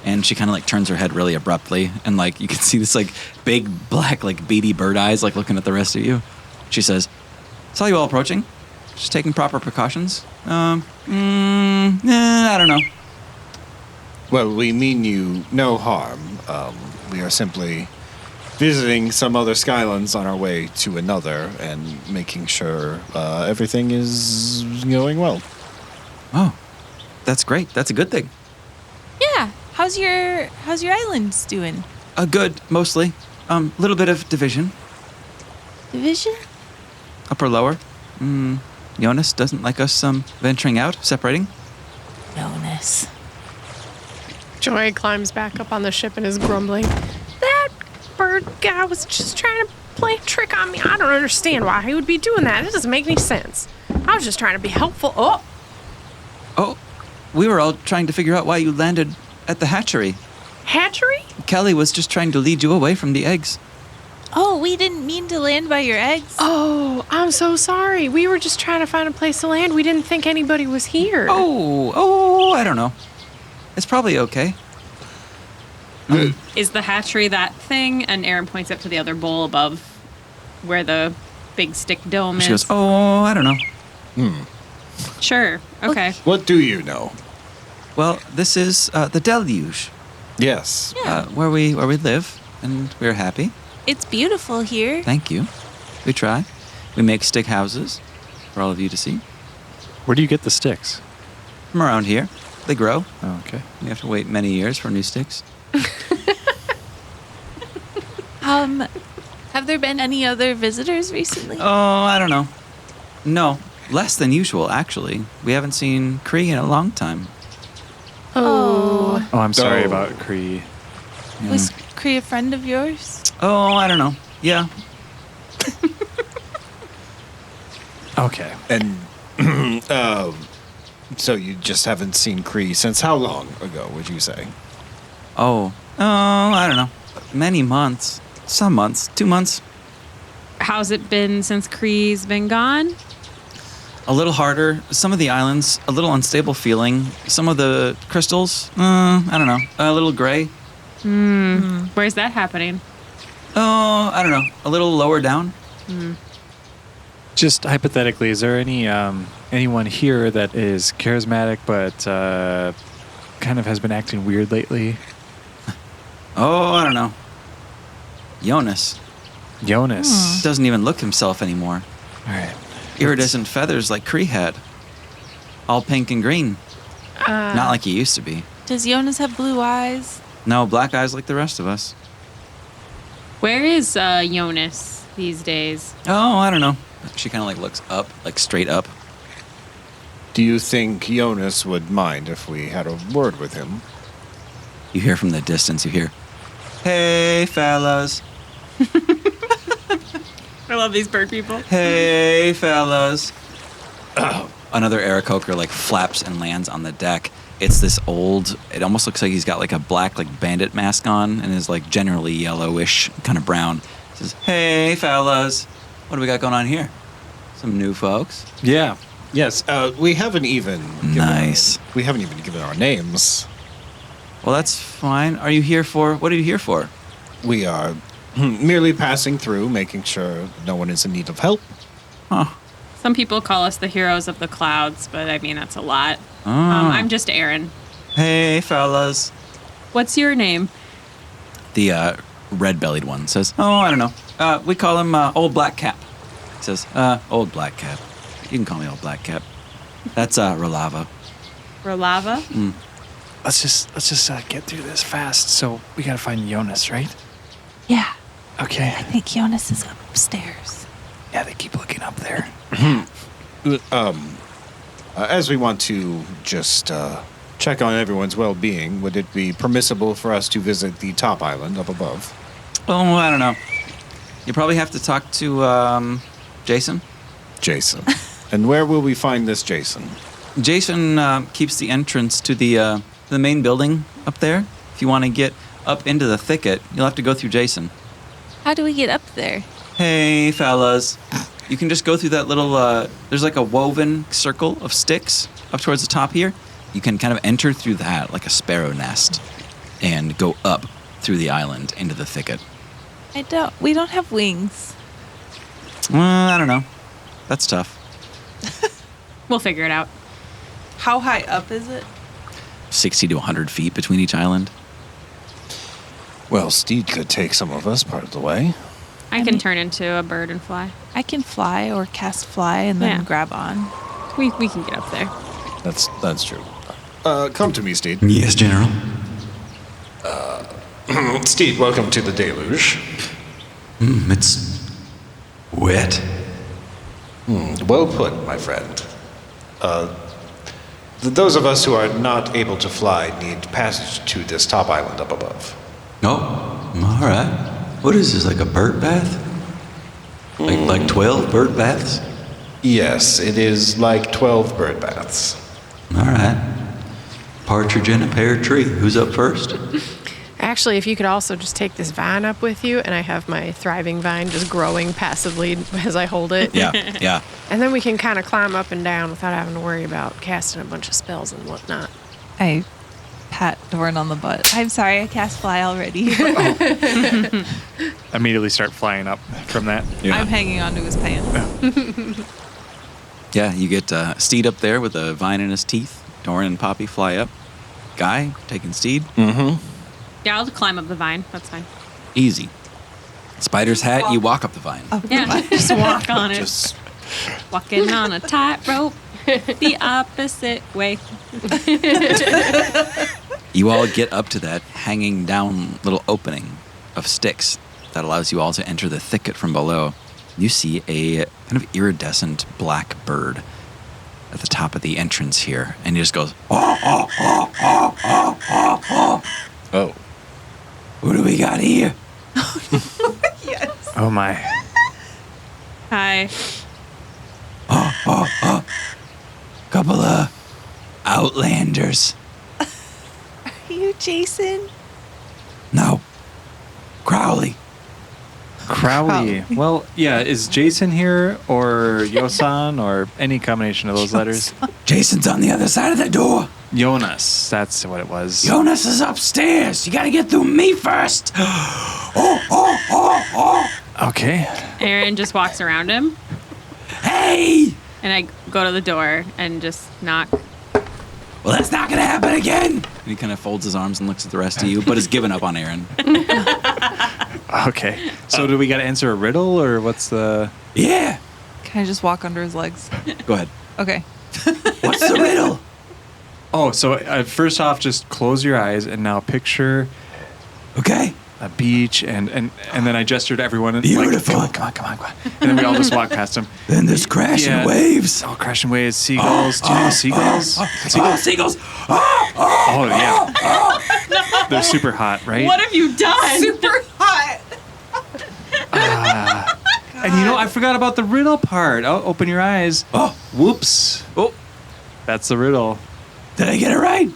And she kind of like turns her head really abruptly. And like you can see this like big black like beady bird eyes like looking at the rest of you. She says, saw you all approaching. Just taking proper precautions. I don't know. Well, we mean you no harm. We are simply visiting some other skylands on our way to another and making sure everything is going well. Oh, that's great. That's a good thing. Yeah. How's your islands doing? Good, mostly. Little bit of division. Division? Upper, lower. Jonas doesn't like us venturing out, separating. Jonas. Joy climbs back up on the ship and is grumbling. That bird guy was just trying to play a trick on me. I don't understand why he would be doing that. It doesn't make any sense. I was just trying to be helpful. Oh, we were all trying to figure out why you landed at the hatchery. Hatchery? Kelly was just trying to lead you away from the eggs. Oh, we didn't mean to land by your eggs. Oh, I'm so sorry. We were just trying to find a place to land. We didn't think anybody was here. Oh, I don't know. It's probably okay. Is the hatchery that thing? And Aaron points up to the other bowl above where the big stick dome is. She goes, oh, I don't know. Sure. Okay. What do you know? Well, this is the deluge, Yes. where we live, and we're happy. It's beautiful here. Thank you. We try. We make stick houses for all of you to see. Where do you get the sticks? From around here. They grow. Oh, okay. We have to wait many years for new sticks. Have there been any other visitors recently? Oh, I don't know. No, less than usual, actually. We haven't seen Cree in a long time. Oh. Oh, I'm sorry Oh. about Cree. Was Cree a friend of yours? Oh, I don't know. Yeah. Okay. And so you just haven't seen Cree since how long ago, would you say? Oh, I don't know. Many months. Some months. 2 months. How's it been since Cree's been gone? A little harder. Some of the islands, a little unstable feeling. Some of the crystals, I don't know. A little gray. Where's that happening? Oh, I don't know. A little lower down. Just hypothetically, is there anyone here that is charismatic but kind of has been acting weird lately? Oh, I don't know. Jonas. Jonas. Doesn't even look himself anymore. All right. Iridescent feathers like Cree had. All pink and green. Not like he used to be. Does Jonas have blue eyes? No, black eyes like the rest of us. Where is Jonas these days? Oh, I don't know. She kind of like looks up, like straight up. Do you think Jonas would mind if we had a word with him? You hear from the distance, you hear, "Hey, fellas. I love these bird people. Hey, fellas." Another Aarakocra like flaps and lands on the deck. It's this old, it almost looks like he's got like a black like bandit mask on and is like generally yellowish, kind of brown. He says, "Hey, fellas. What do we got going on here? Some new folks?" Yeah. Yes, we haven't even Nice. we haven't even given our names. Well, that's fine. What are you here for? We are merely passing through, making sure no one is in need of help. Huh. Some people call us the heroes of the clouds, but I mean, that's a lot. Oh. I'm just Aaron. Hey, fellas. What's your name? The red-bellied one says, "Oh, I don't know. We call him Old Black Cap." He says, "Old Black Cap. You can call me Old Black Cap." That's Rolava. Rolava? Let's just get through this fast. So we gotta find Jonas, right? Yeah, Okay. I think Jonas is upstairs. Yeah, they keep looking up there. As we want to just check on everyone's well-being, would it be permissible for us to visit the top island up above? Oh, I don't know. You probably have to talk to Jason. Jason. And where will we find this Jason? Jason keeps the entrance to the main building up there. If you want to get up into the thicket, you'll have to go through Jason. How do we get up there? Hey, fellas. You can just go through that little, there's like a woven circle of sticks up towards the top here. You can kind of enter through that like a sparrow nest and go up through the island into the thicket. We don't have wings. Well, I don't know. That's tough. We'll figure it out. How high up is it? 60 to 100 feet between each island. Well, Steed could take some of us part of the way. I can turn into a bird and fly. I can fly or cast fly and then Yeah. grab on. We can get up there. That's true. Come to me, Steed. Yes, General. Steed, welcome to the deluge. It's wet. Well put, my friend. Those of us who are not able to fly need passage to this top island up above. Oh, all right. What is this, like a bird bath? Like 12 bird baths? Yes, it is like 12 bird baths. All right. Partridge in a pear tree. Who's up first? Actually, if you could also just take this vine up with you, and I have my thriving vine just growing passively as I hold it. Yeah. And then we can kind of climb up and down without having to worry about casting a bunch of spells and whatnot. I pat Doran on the butt. I'm sorry, I cast fly already. Immediately start flying up from that. I'm hanging onto his pants. Yeah, you get Steed up there with a vine in his teeth. Doran and Poppy fly up. Guy taking Steed. Mm-hmm. Yeah, I'll climb up the vine. That's fine. Easy. Spider's hat, you walk up the vine. Yeah, just walk on it. Just Walking on a tightrope the opposite way. You all get up to that hanging down little opening of sticks that allows you all to enter the thicket from below. You see a kind of iridescent black bird at the top of the entrance here, and he just goes, oh. What do we got here? Oh my. Hi. Couple of outlanders. Are you Jason? No. Crowley. Crowley. Well, yeah, is Jason here or Yosan or any combination of those letters? Jason's on the other side of the door. Jonas. That's what it was. Jonas is upstairs. You gotta get through me first. Okay. Aaron just walks around him, Hey! and I go to the door and just knock. Well, that's not gonna happen again. And he kind of folds his arms and looks at the rest of you, but has given up on Aaron. Okay. So do we got to answer a riddle or what's the... Yeah. Can I just walk under his legs? Go ahead. Okay. What's the riddle? Oh, so first off, just close your eyes and now picture Okay. a beach and then I gestured to everyone. And Beautiful. Like, come on. And then we all just walk past him. Then there's crashing waves. Oh, crashing waves, seagulls. Do you know seagulls? Seagulls. Oh, yeah. They're super hot, right? What have you done? Super hot. And you know, I forgot about the riddle part. Oh, open your eyes. Oh, Whoops. Oh, That's the riddle. did I get it right?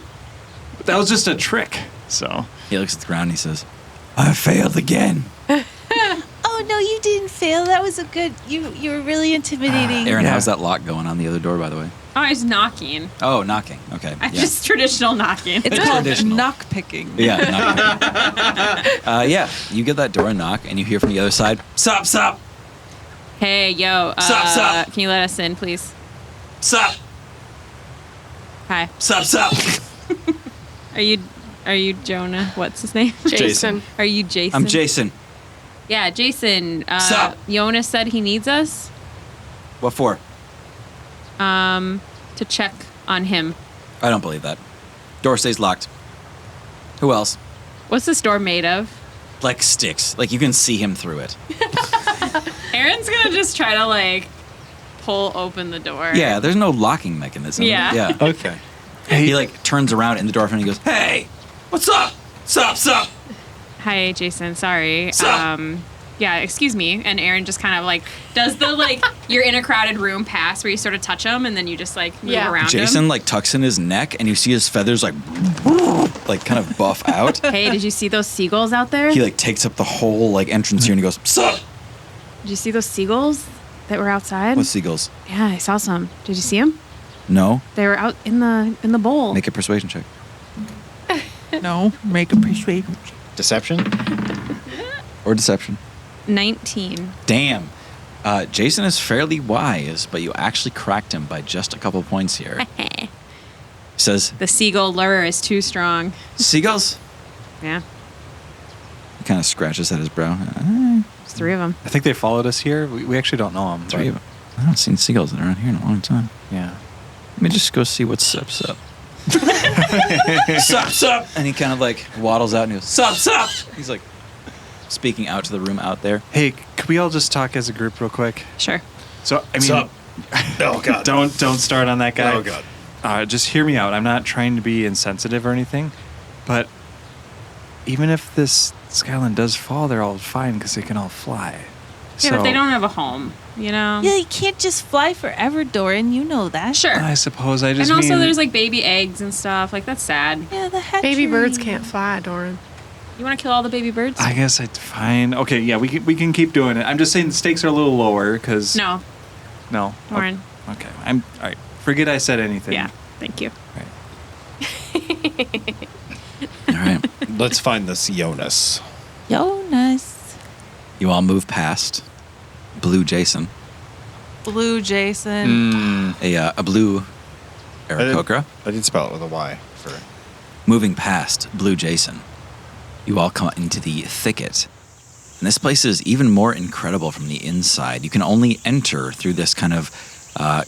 That was just a trick. So, he looks at the ground and he says, I failed again. Oh no, you didn't fail. That was a good. You were really intimidating. Aaron, Yeah. how's that lock going on the other door, by the way? Oh, I was knocking. Oh, knocking. Okay. I'm yeah. just traditional knocking. It's called Traditional. knock picking. Yeah, knocking. Yeah, you get that door and knock, and you hear from the other side, Sup, sup, Hey, yo. Sup? Can you let us in, please? sup, Hi. sup, sup. Are you Jonah? What's his name? Jason. Are you Jason? I'm Jason. Yeah, Jason. Sup? Jonas said he needs us What for? to check on him. I don't believe that. Door stays locked. Who else? What's this door made of? Like sticks. Like you can see him through it. Aaron's gonna just try to like pull open the door. Yeah, there's no locking mechanism. Yeah. Yeah. okay. He like turns around in the door and he goes, Hey, what's up? Sup, sup. Hi, Jason. Sorry. Sup? Yeah, excuse me. And Aaron just kind of like does the like you're in a crowded room pass where you sort of touch him and then you just like move around Jason him. like tucks in his neck and you see his feathers like kind of buff out. Hey, did you see those seagulls out there? He like takes up the whole like entrance here and he goes, Sup. Did you see those seagulls that were outside? "What seagulls?" Yeah, I saw some. Did you see them? No. They were out in the bowl. Make a persuasion check. No, make a persuasion. Deception? Or deception. 19. Damn. Jason is fairly wise, but you actually cracked him by just a couple points here. He says, The seagull lure is too strong. "Seagulls?" Yeah, He kind of scratches at his brow. there's 3 of them. I think they followed us here. We actually don't know them. 3 of them. I haven't seen seagulls around here in a long time. Yeah. Let me just go see what's up. Sup, sup. And he kind of like waddles out and he goes, "Sup, sup." He's like speaking out to the room out there. Hey, could we all just talk as a group real quick? Sure. So, I mean, Sup? Oh, God. don't start on that guy. Oh, God. Just hear me out. I'm not trying to be insensitive or anything, but even if this skyland does fall, they're all fine because they can all fly. Yeah, but they don't have a home, you know? Yeah, you can't just fly forever, Doran. You know that. Sure. I suppose I just And also mean, there's like baby eggs and stuff. Like that's sad. Yeah, the hatchery. Baby birds can't fly, Doran. You want to kill all the baby birds? I guess fine. Okay, yeah, we can keep doing it. I'm just saying the stakes are a little lower because No, no. Warren. Okay, I'm all right. Forget I said anything. Yeah, thank you. All right. Let's find this Jonas. Jonas. You all move past Blue Jason, Blue Jason. a blue Aarakocra. I did spell it with a Y. Moving past Blue Jason, you all come into the thicket. And this place is even more incredible from the inside. You can only enter through this kind of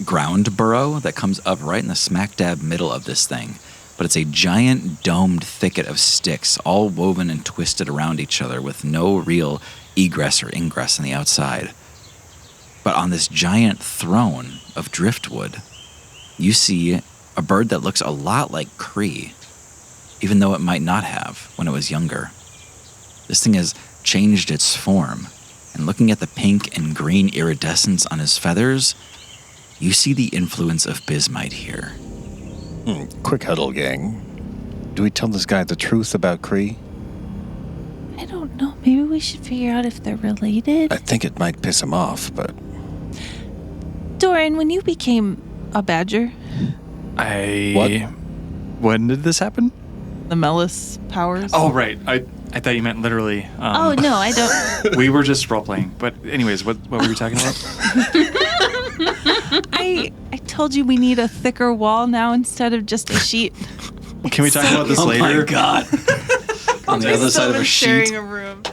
ground burrow that comes up right in the smack dab middle of this thing. But it's a giant domed thicket of sticks, all woven and twisted around each other with no real egress or ingress on the outside. But on this giant throne of driftwood, you see a bird that looks a lot like Kree, even though it might not have when it was younger. This thing has changed its form. And looking at the pink and green iridescence on his feathers, you see the influence of bismite here. Quick huddle, gang. Do we tell this guy the truth about Kree? I don't know. Maybe we should figure out if they're related. I think it might piss him off, but... Doran, when you became a badger, When did this happen? The Melis powers. Oh, right. I thought you meant literally. oh no, I don't. We were just role playing. But anyways, what were you talking about? I told you we need a thicker wall now instead of just a sheet. Can we talk about this later? Oh my God. On the other side of a sheet. Sharing a room.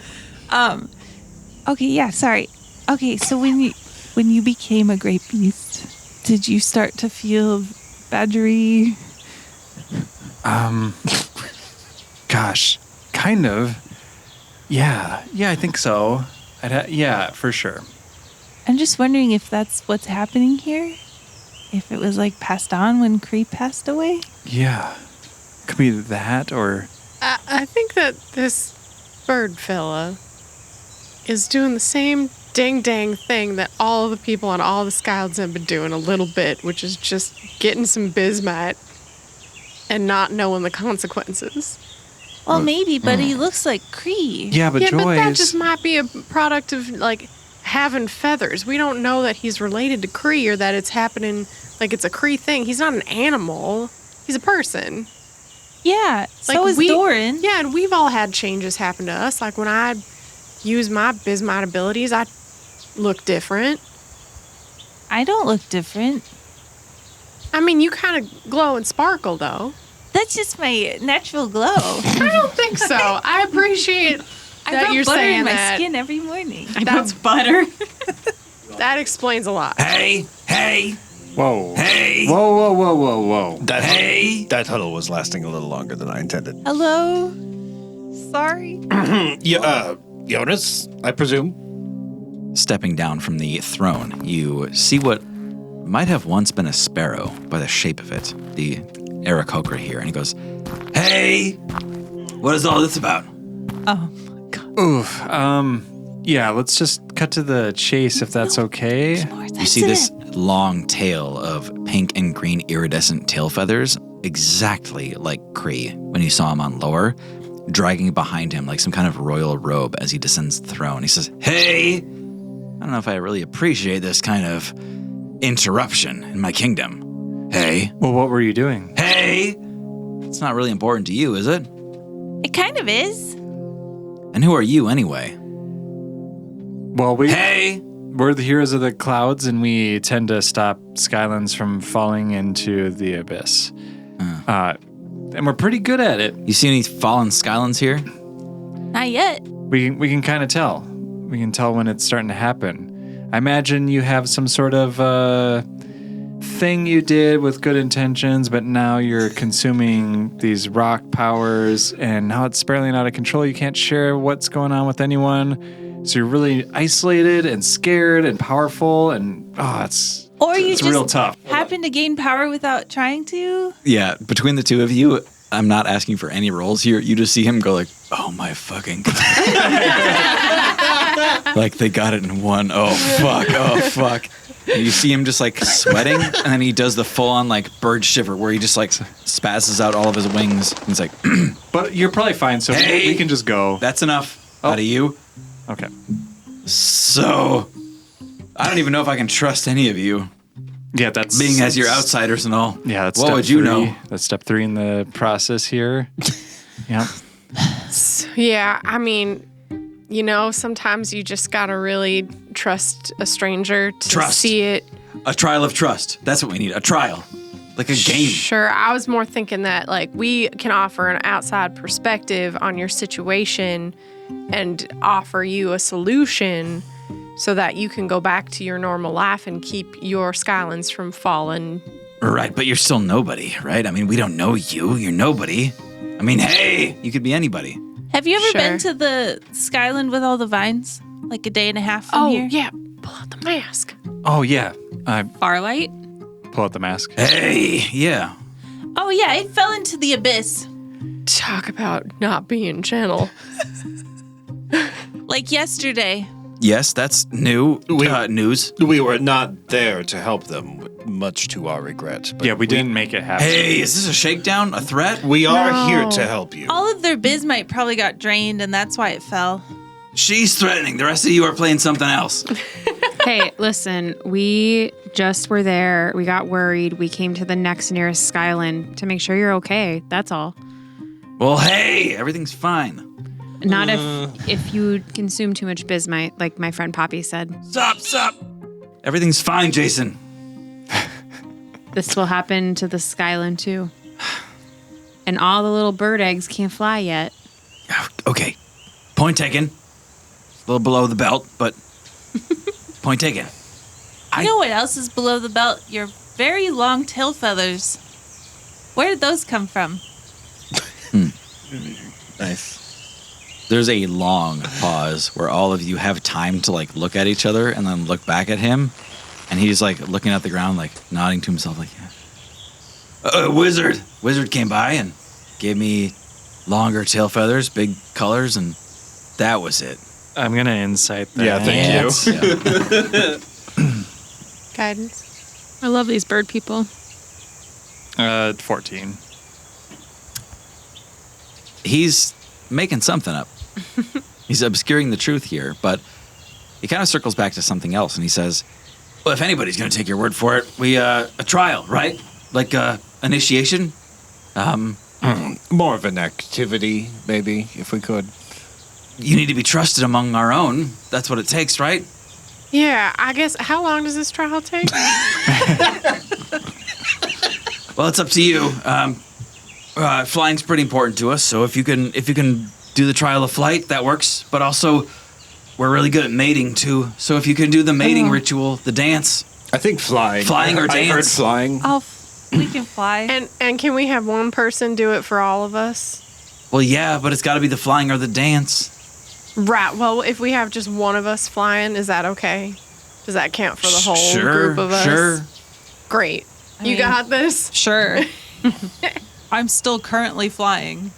Okay, yeah, sorry. Okay, so when you became a great beast, did you start to feel badgery? Gosh, kind of. Yeah, I think so. Yeah, for sure. I'm just wondering if that's what's happening here. If it was like passed on when Kree passed away. Yeah, could be that or. I think that this bird fella is doing the same dang thing that all the people on all the skylands have been doing a little bit, which is just getting some bismite and not knowing the consequences. Well, maybe, but he looks like Kree. Yeah, but Joyce. But that just might be a product of like having feathers. We don't know that he's related to Kree or that it's happening like it's a Kree thing. He's not an animal. He's a person. Yeah, so is Doran. Yeah, and we've all had changes happen to us. Like when I use my bismite abilities, I look different. I don't look different. I mean, you kind of glow and sparkle, though. That's just my natural glow. I don't think so. I appreciate that you're butter saying in my that. skin every morning. That's butter. That explains a lot. Hey! Whoa. Hey! Whoa. That huddle was lasting a little longer than I intended. Hello? Sorry. Jonas, I presume? Stepping down from the throne, you see what might have once been a sparrow by the shape of it, the Aarakocra here, and he goes, Hey! What is all this about? Oh my god. Oof. Yeah, let's just cut to the chase if that's okay. you see this long tail of pink and green iridescent tail feathers, exactly like Kree when you saw him on Lore, dragging behind him like some kind of royal robe as he descends the throne. He says, Hey! I don't know if I really appreciate this kind of interruption in my kingdom. Hey. Well, what were you doing? Hey! It's not really important to you, is it? It kind of is. And who are you anyway? Well, Hey! we're the heroes of the clouds, and we tend to stop skylands from falling into the abyss. And we're pretty good at it. You see any fallen skylands here? Not yet. We can kind of tell. We can tell when it's starting to happen. I imagine you have some sort of thing you did with good intentions, but now you're consuming these rock powers, and now it's spiraling out of control. You can't share what's going on with anyone. So you're really isolated and scared and powerful, and it's real tough. Happen to gain power without trying to. Yeah, between the two of you, I'm not asking for any roles here. You just see him go like, oh my fucking God. Like they got it in one. Oh fuck. And you see him just like sweating, and then he does the full on like bird shiver where he just like spazzes out all of his wings. And he's like, But you're probably fine, so Hey! we can just go. that's enough out of you. Okay. So, I don't even know if I can trust any of you, Yeah, that's being as you're outsiders and all. Yeah, that's what step would you 3. know? That's step 3 in the process here. Yeah. Yeah, I mean, sometimes you just gotta really trust a stranger to Trust. see it. A trial of trust. That's what we need. A trial, like a game. Sure, I was more thinking that like we can offer an outside perspective on your situation and offer you a solution so that you can go back to your normal life and keep your skylands from falling. Right, but you're still nobody, right? I mean, we don't know you. You're nobody. I mean, hey, you could be anybody. Have you ever Sure. been to the Skyland with all the vines? Like a day and a half from here? Yeah, pull out the mask. Oh, yeah. I Farlight. pull out the mask. Hey, yeah. Oh yeah, I fell into the abyss. Talk about not being gentle. Like yesterday. Yes, that's new news. We were not there to help them, much to our regret. But Yeah, we didn't make it happen. Hey, is this a shakedown? A threat? We are here to help you. All of their bismite probably got drained, and that's why it fell. She's threatening. The rest of you are playing something else. Hey, listen, we just were there. We got worried. We came to the next nearest skyland to make sure you're okay. That's all. Well, hey, everything's fine. Not if you consume too much bismite, like my friend Poppy said. Stop. Everything's fine, Jason. This will happen to the skyland too. And all the little bird eggs can't fly yet. Okay. Point taken. A little below the belt, but point taken. You know what else is below the belt? Your very long tail feathers. Where did those come from? Nice. There's a long pause where all of you have time to like look at each other and then look back at him, and he's like looking at the ground, like nodding to himself, like, yeah. Wizard came by and gave me longer tail feathers, big colors, and that was it. I'm going to insight that. Yeah, thank you. Guidance. I love these bird people. 14. He's making something up. He's obscuring the truth here, but he kind of circles back to something else, and he says, well, if anybody's going to take your word for it, a trial, right? Like initiation? More of an activity, maybe, if we could. You need to be trusted among our own. That's what it takes, right? Yeah, I guess. How long does this trial take? Well, it's up to you. Flying's pretty important to us, so if you can do the trial of flight, that works. But also, we're really good at mating too. So if you can do the mating ritual, the dance. I think flying. Flying or I heard dance? flying. We can fly. And can we have one person do it for all of us? Well, yeah, but it's got to be the flying or the dance. Right. Well, if we have just one of us flying, is that okay? Does that count for the whole group of us? Sure. Great. You got this? Sure. I'm still currently flying.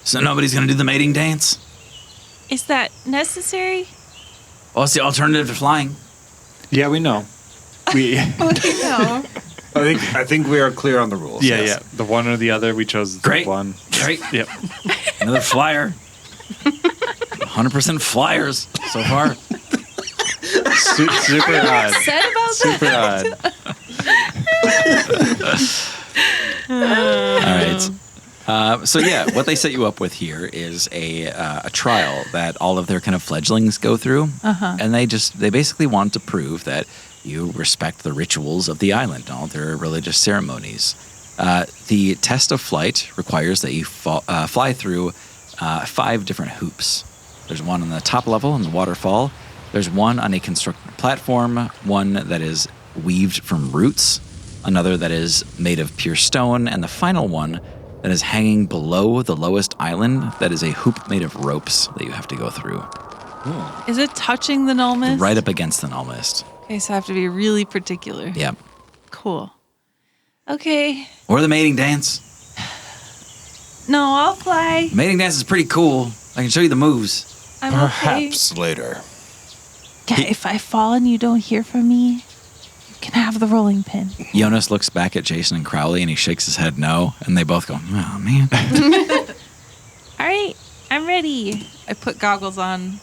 So nobody's going to do the mating dance? Is that necessary? Well, it's the alternative to flying. Yeah, we know. We. No. I think we are clear on the rules. Yeah, yes. yeah. The one or the other. We chose the Great. one. Great. Yep. Another flyer. 100% flyers so far. Super odd. Said about Super odd. All right. So yeah, what they set you up with here is a trial that all of their kind of fledglings go through, and they basically want to prove that you respect the rituals of the island, all their religious ceremonies. The test of flight requires that you fly through 5 different hoops. There's one on the top level in the waterfall. There's one on a constructed platform, one that is weaved from roots, another that is made of pure stone, and the final one that is hanging below the lowest island that is a hoop made of ropes that you have to go through. Is it touching the null mist? Right up against the null mist. Okay, so I have to be really particular. Yeah. Cool. Okay. Or the mating dance. No, I'll fly. Mating dance is pretty cool. I can show you the moves. I'm Perhaps later. okay. If I fall and you don't hear from me, you can have the rolling pin. Jonas looks back at Jason and Crowley and he shakes his head no, and they both go, oh man. All right, I'm ready. I put goggles on.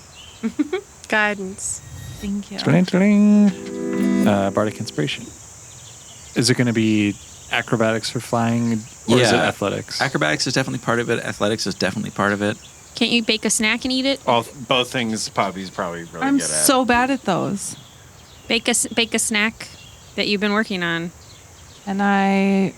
Guidance. Thank you. Bardic Inspiration. Is it going to be acrobatics for flying, or is it athletics? Acrobatics is definitely part of it. Athletics is definitely part of it. Can't you bake a snack and eat it? Both things Poppy's probably really I'm good at. so bad at those. Bake a snack that you've been working on. And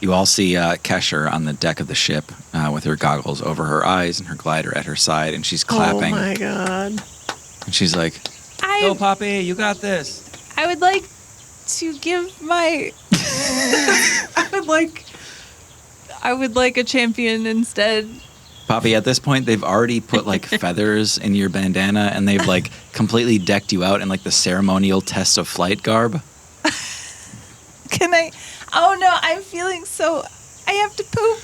You all see Kesher on the deck of the ship with her goggles over her eyes and her glider at her side, and she's clapping. Oh my god. And she's like, Go, Poppy, you got this. I would like to give my I would like a champion instead. Poppy, at this point, they've already put like feathers in your bandana, and they've like completely decked you out in like the ceremonial test of flight garb. Can I? Oh no, I'm feeling so. I have to poop.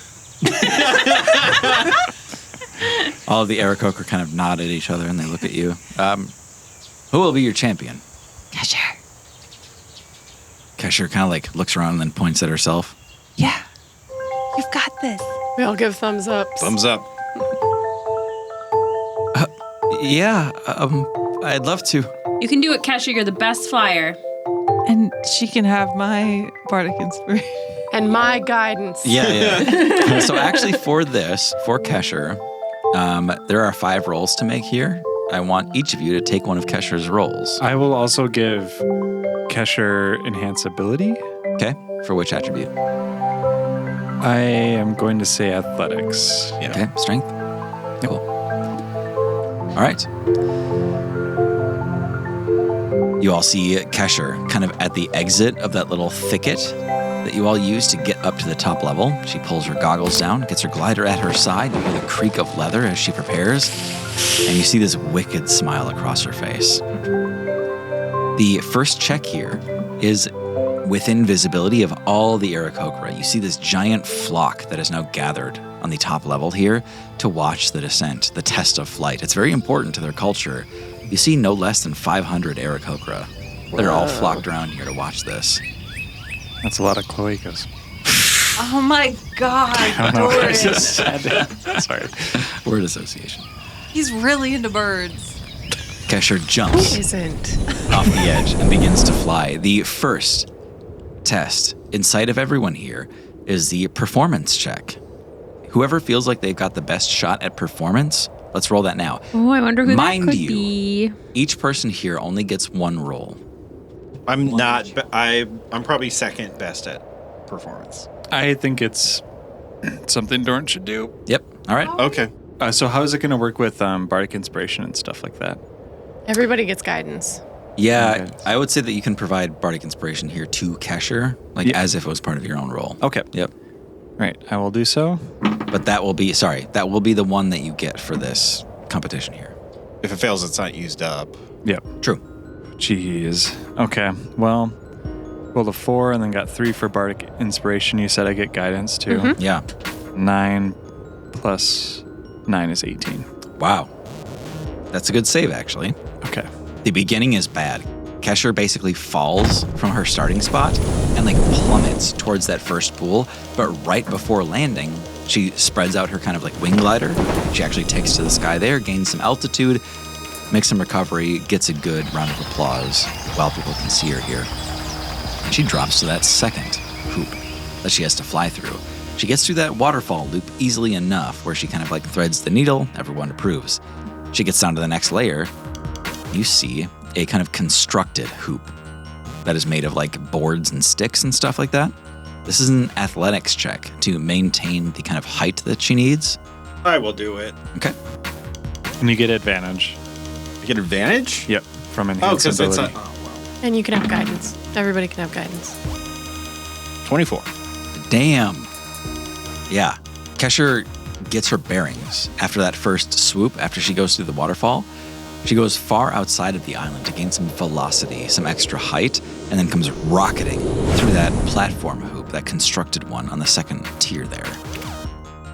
All of the Aarakocra kind of nod at each other and they look at you. Who will be your champion? Kesher. Kesher kind of like looks around and then points at herself. Yeah. You've got this. We all give thumbs up. Thumbs up. Yeah, I'd love to. You can do it, Kesher. You're the best flyer. And she can have my bardic inspiration. And my guidance. Yeah. So actually for Kesher, there are 5 rolls to make here. I want each of you to take one of Kesher's rolls. I will also give Kesher enhance ability. Okay? For which attribute? I am going to say athletics. Yeah. Okay, strength. Cool. All right. You all see Kesher kind of at the exit of that little thicket that you all use to get up to the top level. She pulls her goggles down, gets her glider at her side. You hear the creak of leather as she prepares, and you see this wicked smile across her face. The first check here is within visibility of all the Aarakocra. You see this giant flock that is now gathered on the top level here to watch the descent, the test of flight. It's very important to their culture. You see no less than 500 Aarakocra that are all flocked around here to watch this. That's a lot of cloacas. Oh my God, I don't know what I Doris. just said. Sorry. Word association. He's really into birds. Kesher jumps Isn't. off the edge and begins to fly. The first test in sight of everyone here is the performance check. Whoever feels like they've got the best shot at performance, let's roll that now. Oh, I wonder who Mind that could you, be. Each person here only gets 1 roll. I'm not. I'm probably second best at performance. I think it's something Dorn should do. Yep. All right. Okay. So how is it going to work with bardic inspiration and stuff like that? Everybody gets guidance. Yeah, Okay. I would say that you can provide bardic inspiration here to Kesher, like Yeah. as if it was part of your own roll. Okay. Yep. Right. I will do so. But that will be the one that you get for this competition here. If it fails, it's not used up. Yep. True. Jeez. Okay. Well, rolled a 4 and then got 3 for bardic inspiration. You said I get guidance too. Yeah. 9 plus 9 is 18. Wow. That's a good save, actually. Okay. The beginning is bad. Kesher basically falls from her starting spot and like plummets towards that first pool, but right before landing, she spreads out her kind of like wing glider. She actually takes to the sky there, gains some altitude, makes some recovery, gets a good round of applause while people can see her here. And she drops to that second hoop that she has to fly through. She gets through that waterfall loop easily enough where she kind of like threads the needle, everyone approves. She gets down to the next layer. You see a kind of constructed hoop that is made of like boards and sticks and stuff like that. This is an athletics check to maintain the kind of height that she needs. I will do it. Okay. And you get advantage. I get advantage? Yep. From Oh, enhance because it's ability. And you can have guidance. Everybody can have guidance. 24. Damn. Yeah. Kesher gets her bearings after that first swoop, after she goes through the waterfall. She goes far outside of the island to gain some velocity, some extra height, and then comes rocketing through that platform hoop, that constructed one on the second tier there.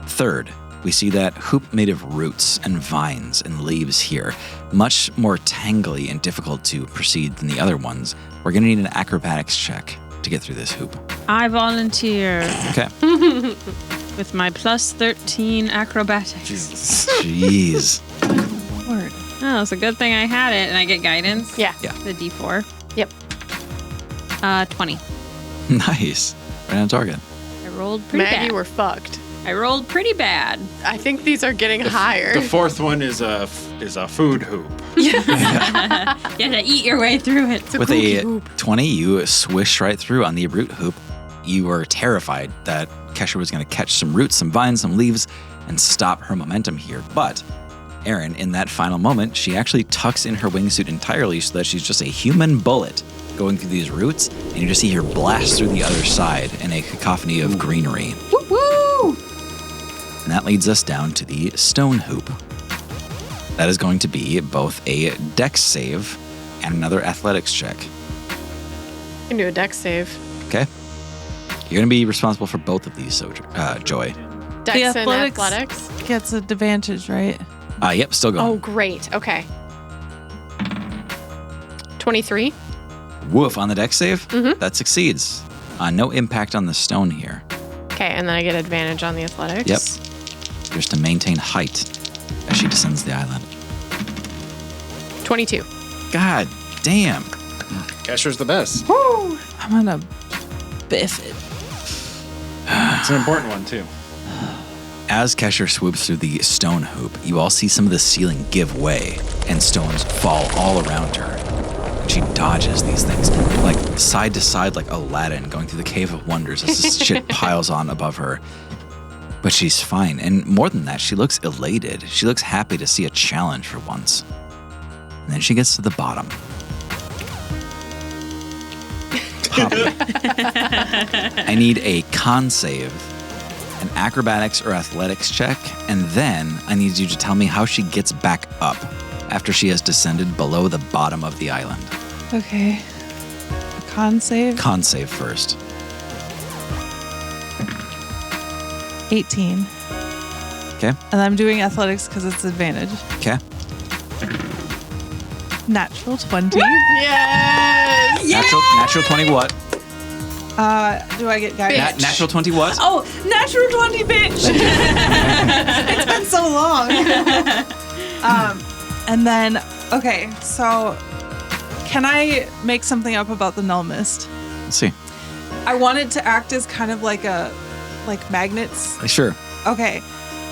Third, we see that hoop made of roots and vines and leaves here, much more tangly and difficult to proceed than the other ones. We're going to need an acrobatics check to get through this hoop. I volunteer Okay. with my plus 13 acrobatics. Jeez. Word. Oh, it's a good thing I had it, and I get guidance. Yeah. Yeah. The D4. Yep. 20. Nice. Right on target. I rolled pretty Maggie, bad. we're fucked. I rolled pretty bad. I think these are getting higher. The fourth one is a food hoop. You have to eat your way through it. With cookie a hoop. 20, you swish right through on the root hoop. You were terrified that Kesher was going to catch some roots, some vines, some leaves, and stop her momentum here. But Erin, in that final moment, she actually tucks in her wingsuit entirely so that she's just a human bullet going through these roots, and you just see her blast through the other side in a cacophony of greenery. Woo! And that leads us down to the stone hoop. That is going to be both a dex save and another athletics check. You can do a dex save. Okay? You're going to be responsible for both of these, so Joy. Dex and athletics- athletics. Gets an advantage, right? Yep, still going. Oh, great. Okay. 23. Woof on the dex save. Mhm. That succeeds. No impact on the stone here. Okay, and then I get advantage on the athletics. Yep. Just to maintain height as she descends the island. 22. God damn. Kesher's the best. I'm gonna biff it. It's an important one, too. As Kesher swoops through the stone hoop, you all see some of the ceiling give way and stones fall all around her. And she dodges these things, like side to side, like Aladdin going through the Cave of Wonders as this shit piles on above her. But she's fine. And more than that, she looks elated. She looks happy to see a challenge for once. And then she gets to the bottom. Poppy. I need a con save, an acrobatics or athletics check, and then I need you to tell me how she gets back up after she has descended below the bottom of the island. Okay. A con save. Con save first. 18. Okay. And I'm doing athletics because it's advantage. Okay. Natural 20. Yes! Natural 20 what? Do I get guidance? Natural 20 what? Oh, natural 20, bitch! It's been so long. And then, okay, so can I make something up about the null mist? Let's see. I want it to act as kind of like magnets. Sure. Okay,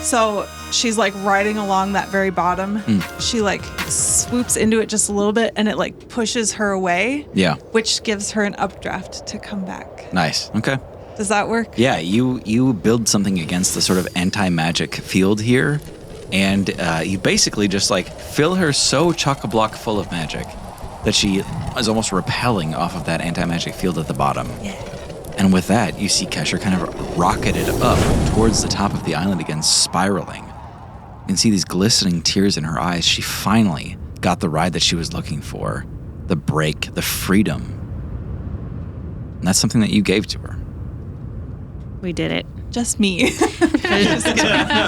so she's like riding along that very bottom. She like swoops into it just a little bit and it like pushes her away, Yeah. which gives her an updraft to come back. Nice. Okay. Does that work? Yeah, you build something against the sort of anti-magic field here, and you basically just like fill her so chock-a-block full of magic that she is almost repelling off of that anti-magic field at the bottom. Yeah. And with that, you see Kesher kind of rocketed up towards the top of the island again, spiraling. You can see these glistening tears in her eyes. She finally got the ride that she was looking for, the break, the freedom. And that's something that you gave to her. We did it. Just me.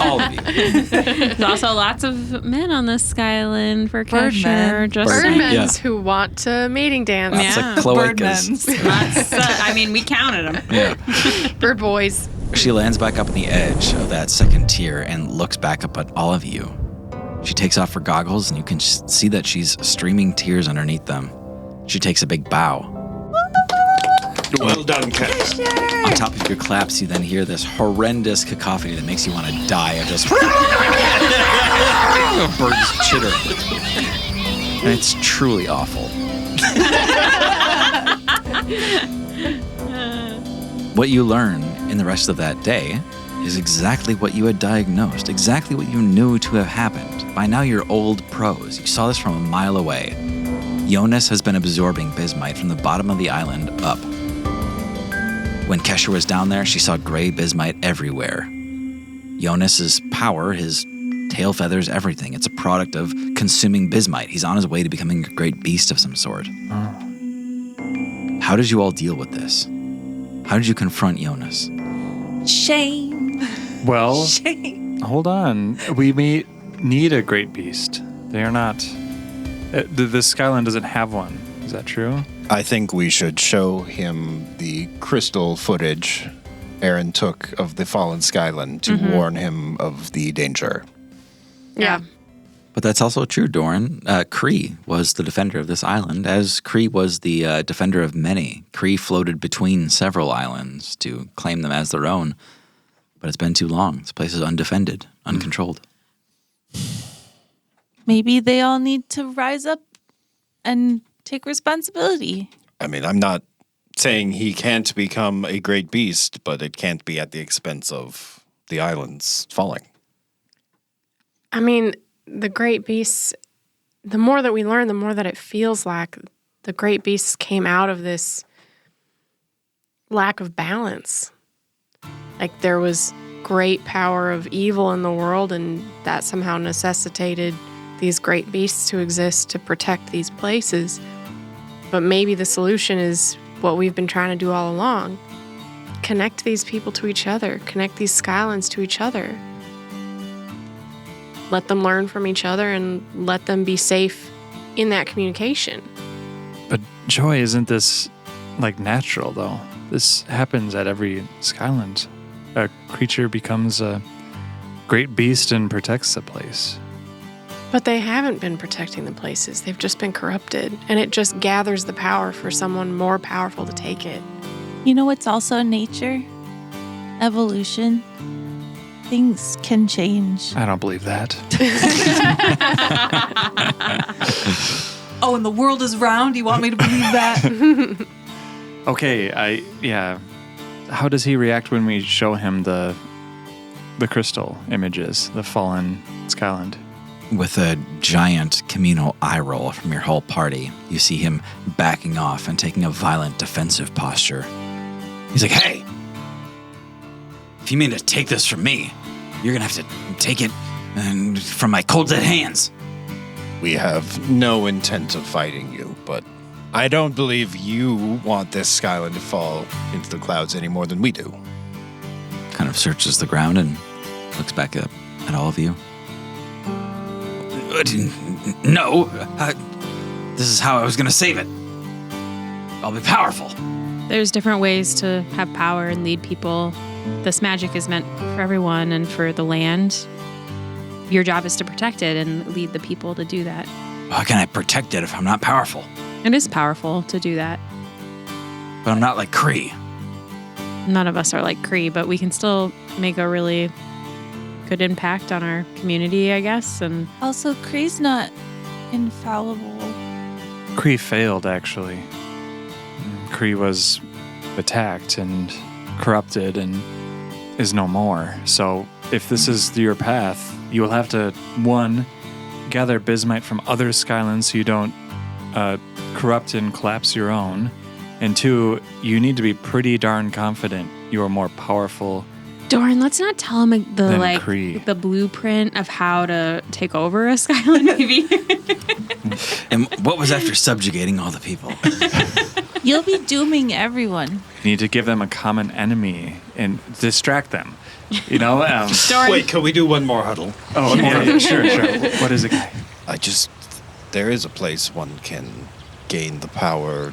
All of you. There's also lots of men on this skyland for Birdmen. Kesher. Just Birdmen. saying. Birdmen's who want to mating dance. That's Yeah. like cloacas. Birdmen's. We counted them. Yeah. Bird boys. She lands back up on the edge of that second tier and looks back up at all of you. She takes off her goggles and you can see that she's streaming tears underneath them. She takes a big bow. Well done, Kesher. On top of your claps, you then hear this horrendous cacophony that makes you want to die of just birds chittering. And it's truly awful. What you learn in the rest of that day is exactly what you had diagnosed, exactly what you knew to have happened. By now, you're old pros. You saw this from a mile away. Jonas has been absorbing bismite from the bottom of the island up. When Kesher was down there, she saw gray bismite everywhere. Jonas's power, his tail feathers, everything. It's a product of consuming bismite. He's on his way to becoming a great beast of some sort. How did you all deal with this? How did you confront Jonas? Shame. Well, Shame. hold on. We may need a great beast. They are not. The Skyland doesn't have one. Is that true? I think we should show him the crystal footage Aaron took of the fallen Skyland to warn him of the danger. Yeah. But that's also true, Doran. Kree was the defender of this island, as Kree was the defender of many. Kree floated between several islands to claim them as their own. But it's been too long. This place is undefended, uncontrolled. Maybe they all need to rise up and take responsibility. I mean, I'm not saying he can't become a great beast, but it can't be at the expense of the islands falling. I mean, the great beasts, the more that we learn, the more that it feels like the great beasts came out of this lack of balance. Like there was great power of evil in the world, and that somehow necessitated these great beasts to exist to protect these places. But maybe the solution is what we've been trying to do all along. connect these people to each other, connect these skylands to each other. Let them learn from each other and let them be safe in that communication. But Joy, isn't this like natural though? This happens at every skyland. A creature becomes a great beast and protects the place. But they haven't been protecting the places. They've just been corrupted. And it just gathers the power for someone more powerful to take it. You know what's also nature? Evolution. Things can change. I don't believe that. Oh, and the world is round? You want me to believe that? Okay, how does he react when we show him the crystal images, the fallen Skyland? With a giant communal eye roll from your whole party, you see him backing off and taking a violent defensive posture. He's like, hey, if you mean to take this from me, you're going to have to take it from my cold dead hands. We have no intent of fighting you, but I don't believe you want this skyland to fall into the clouds any more than we do. Kind of searches the ground and looks back up at all of you. No, this is how I was going to save it. I'll be powerful. There's different ways to have power and lead people. This magic is meant for everyone and for the land. Your job is to protect it and lead the people to do that. How can I protect it if I'm not powerful? It is powerful to do that. But I'm not like Kree. None of us are like Kree, but we can still make a really good impact on our community, I guess. And Also, Kree's not infallible. Kree failed, actually. Kree was attacked and corrupted and is no more. So if this is your path, you will have to, 1, gather bismite from other skylands so you don't corrupt and collapse your own. And 2, you need to be pretty darn confident you are more powerful. Doran, let's not tell him the blueprint of how to take over a Skyland, maybe. And what was after subjugating all the people? You'll be dooming everyone. You need to give them a common enemy and distract them. You know? Doran, Wait, can we do one more huddle? Oh, yeah, sure. What is it, guy? There is a place one can gain the power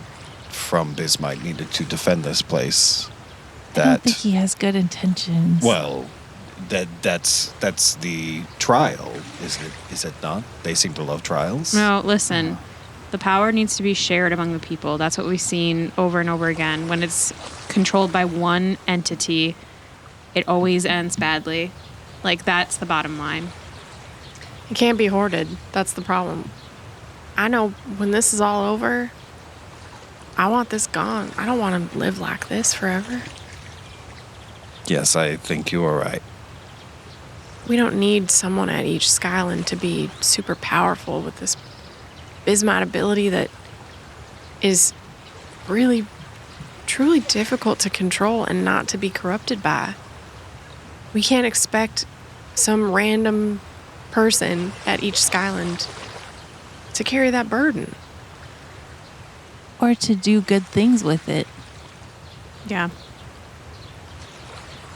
from bismite needed to defend this place. I don't think he has good intentions. Well, that's the trial, is it not? They seem to love trials. no, listen. The power needs to be shared among the people. That's what we've seen over and over again. When it's controlled by one entity, it always ends badly. Like, that's the bottom line. It can't be hoarded. That's the problem. I know when this is all over, I want this gone. I don't want to live like this forever. Yes, I think you are right. We don't need someone at each skyland to be super powerful with this bismite ability that is really, truly difficult to control and not to be corrupted by. We can't expect some random person at each skyland to carry that burden. Or to do good things with it. Yeah.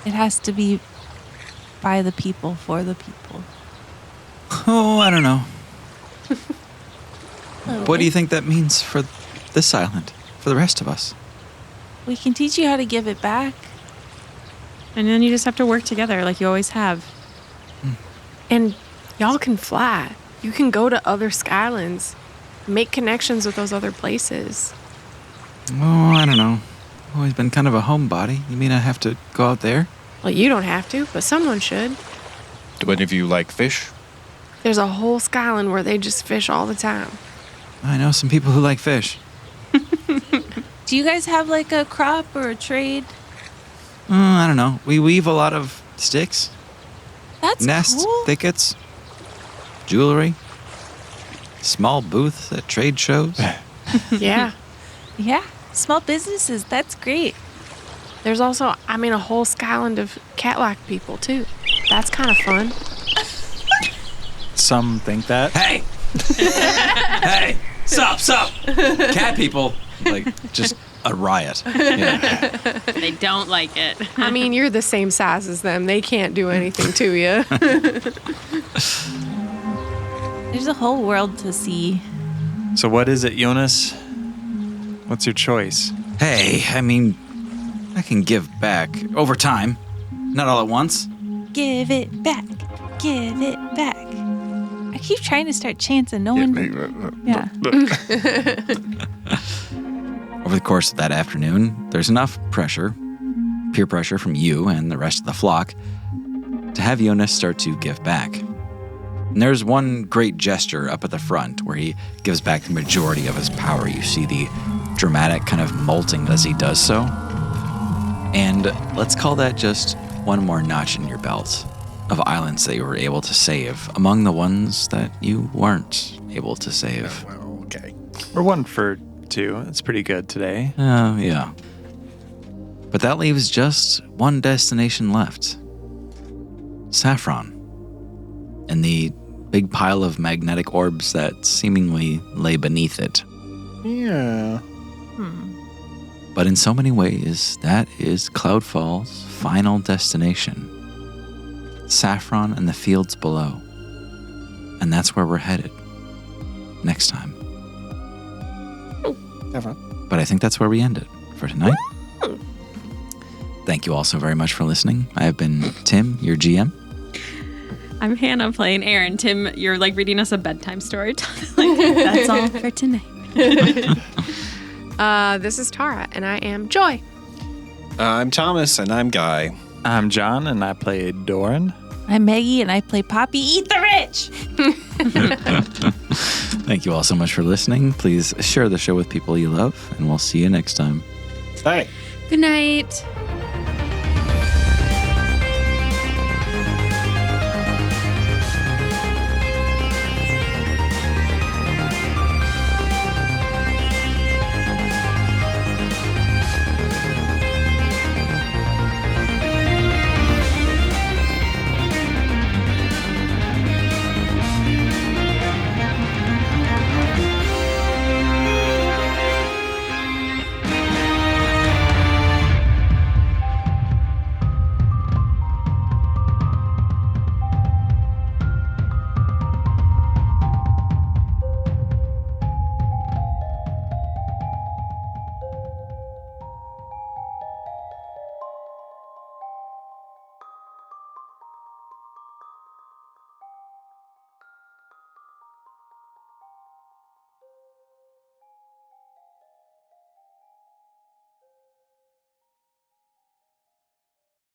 It has to be by the people, for the people. Oh, I don't know. What do you think that means for this island, for the rest of us? We can teach you how to give it back. And then you just have to work together like you always have. And y'all can fly. You can go to other skylands, make connections with those other places. Oh, I don't know. I've always been kind of a homebody. You mean I have to go out there? Well, you don't have to, but someone should. Do any of you like fish? There's a whole skyland where they just fish all the time. I know some people who like fish. Do you guys have like a crop or a trade? I don't know. We weave a lot of sticks, That's nests, cool. thickets, jewelry, small booths at trade shows. Yeah. Yeah, small businesses. That's great. There's also, a whole skyland of cat-like people, too. That's kind of fun. Some think that. Hey! Hey! Sup! Cat people! Like, just a riot. Yeah. They don't like it. I mean, you're the same size as them. They can't do anything to you. There's a whole world to see. So what is it, Jonas? What's your choice? Hey, I mean, I can give back over time, not all at once. Give it back. Give it back. I keep trying to start chants and no one. Yeah. Over the course of that afternoon, there's enough pressure, peer pressure from you and the rest of the flock, to have Jonas start to give back. And there's one great gesture up at the front where he gives back the majority of his power. You see the dramatic kind of molting as he does so. And let's call that just one more notch in your belt of islands that you were able to save among the ones that you weren't able to save. Well, okay. We're 1 for 2. That's pretty good today. Oh, yeah. But that leaves just one destination left. Saffron. And the big pile of magnetic orbs that seemingly lay beneath it. Yeah. But in so many ways, that is Cloudfall's final destination. Saffron and the fields below. And that's where we're headed. Next time. But I think that's where we end it for tonight. Thank you all so very much for listening. I have been Tim, your GM. I'm Hannah playing Aaron. Tim, you're like reading us a bedtime story. That's all for tonight. This is Tara, and I am Joy. I'm Thomas, and I'm Guy. I'm John, and I play Doran. I'm Maggie, and I play Poppy. Eat the rich! Thank you all so much for listening. Please share the show with people you love, and we'll see you next time. Bye. Good night.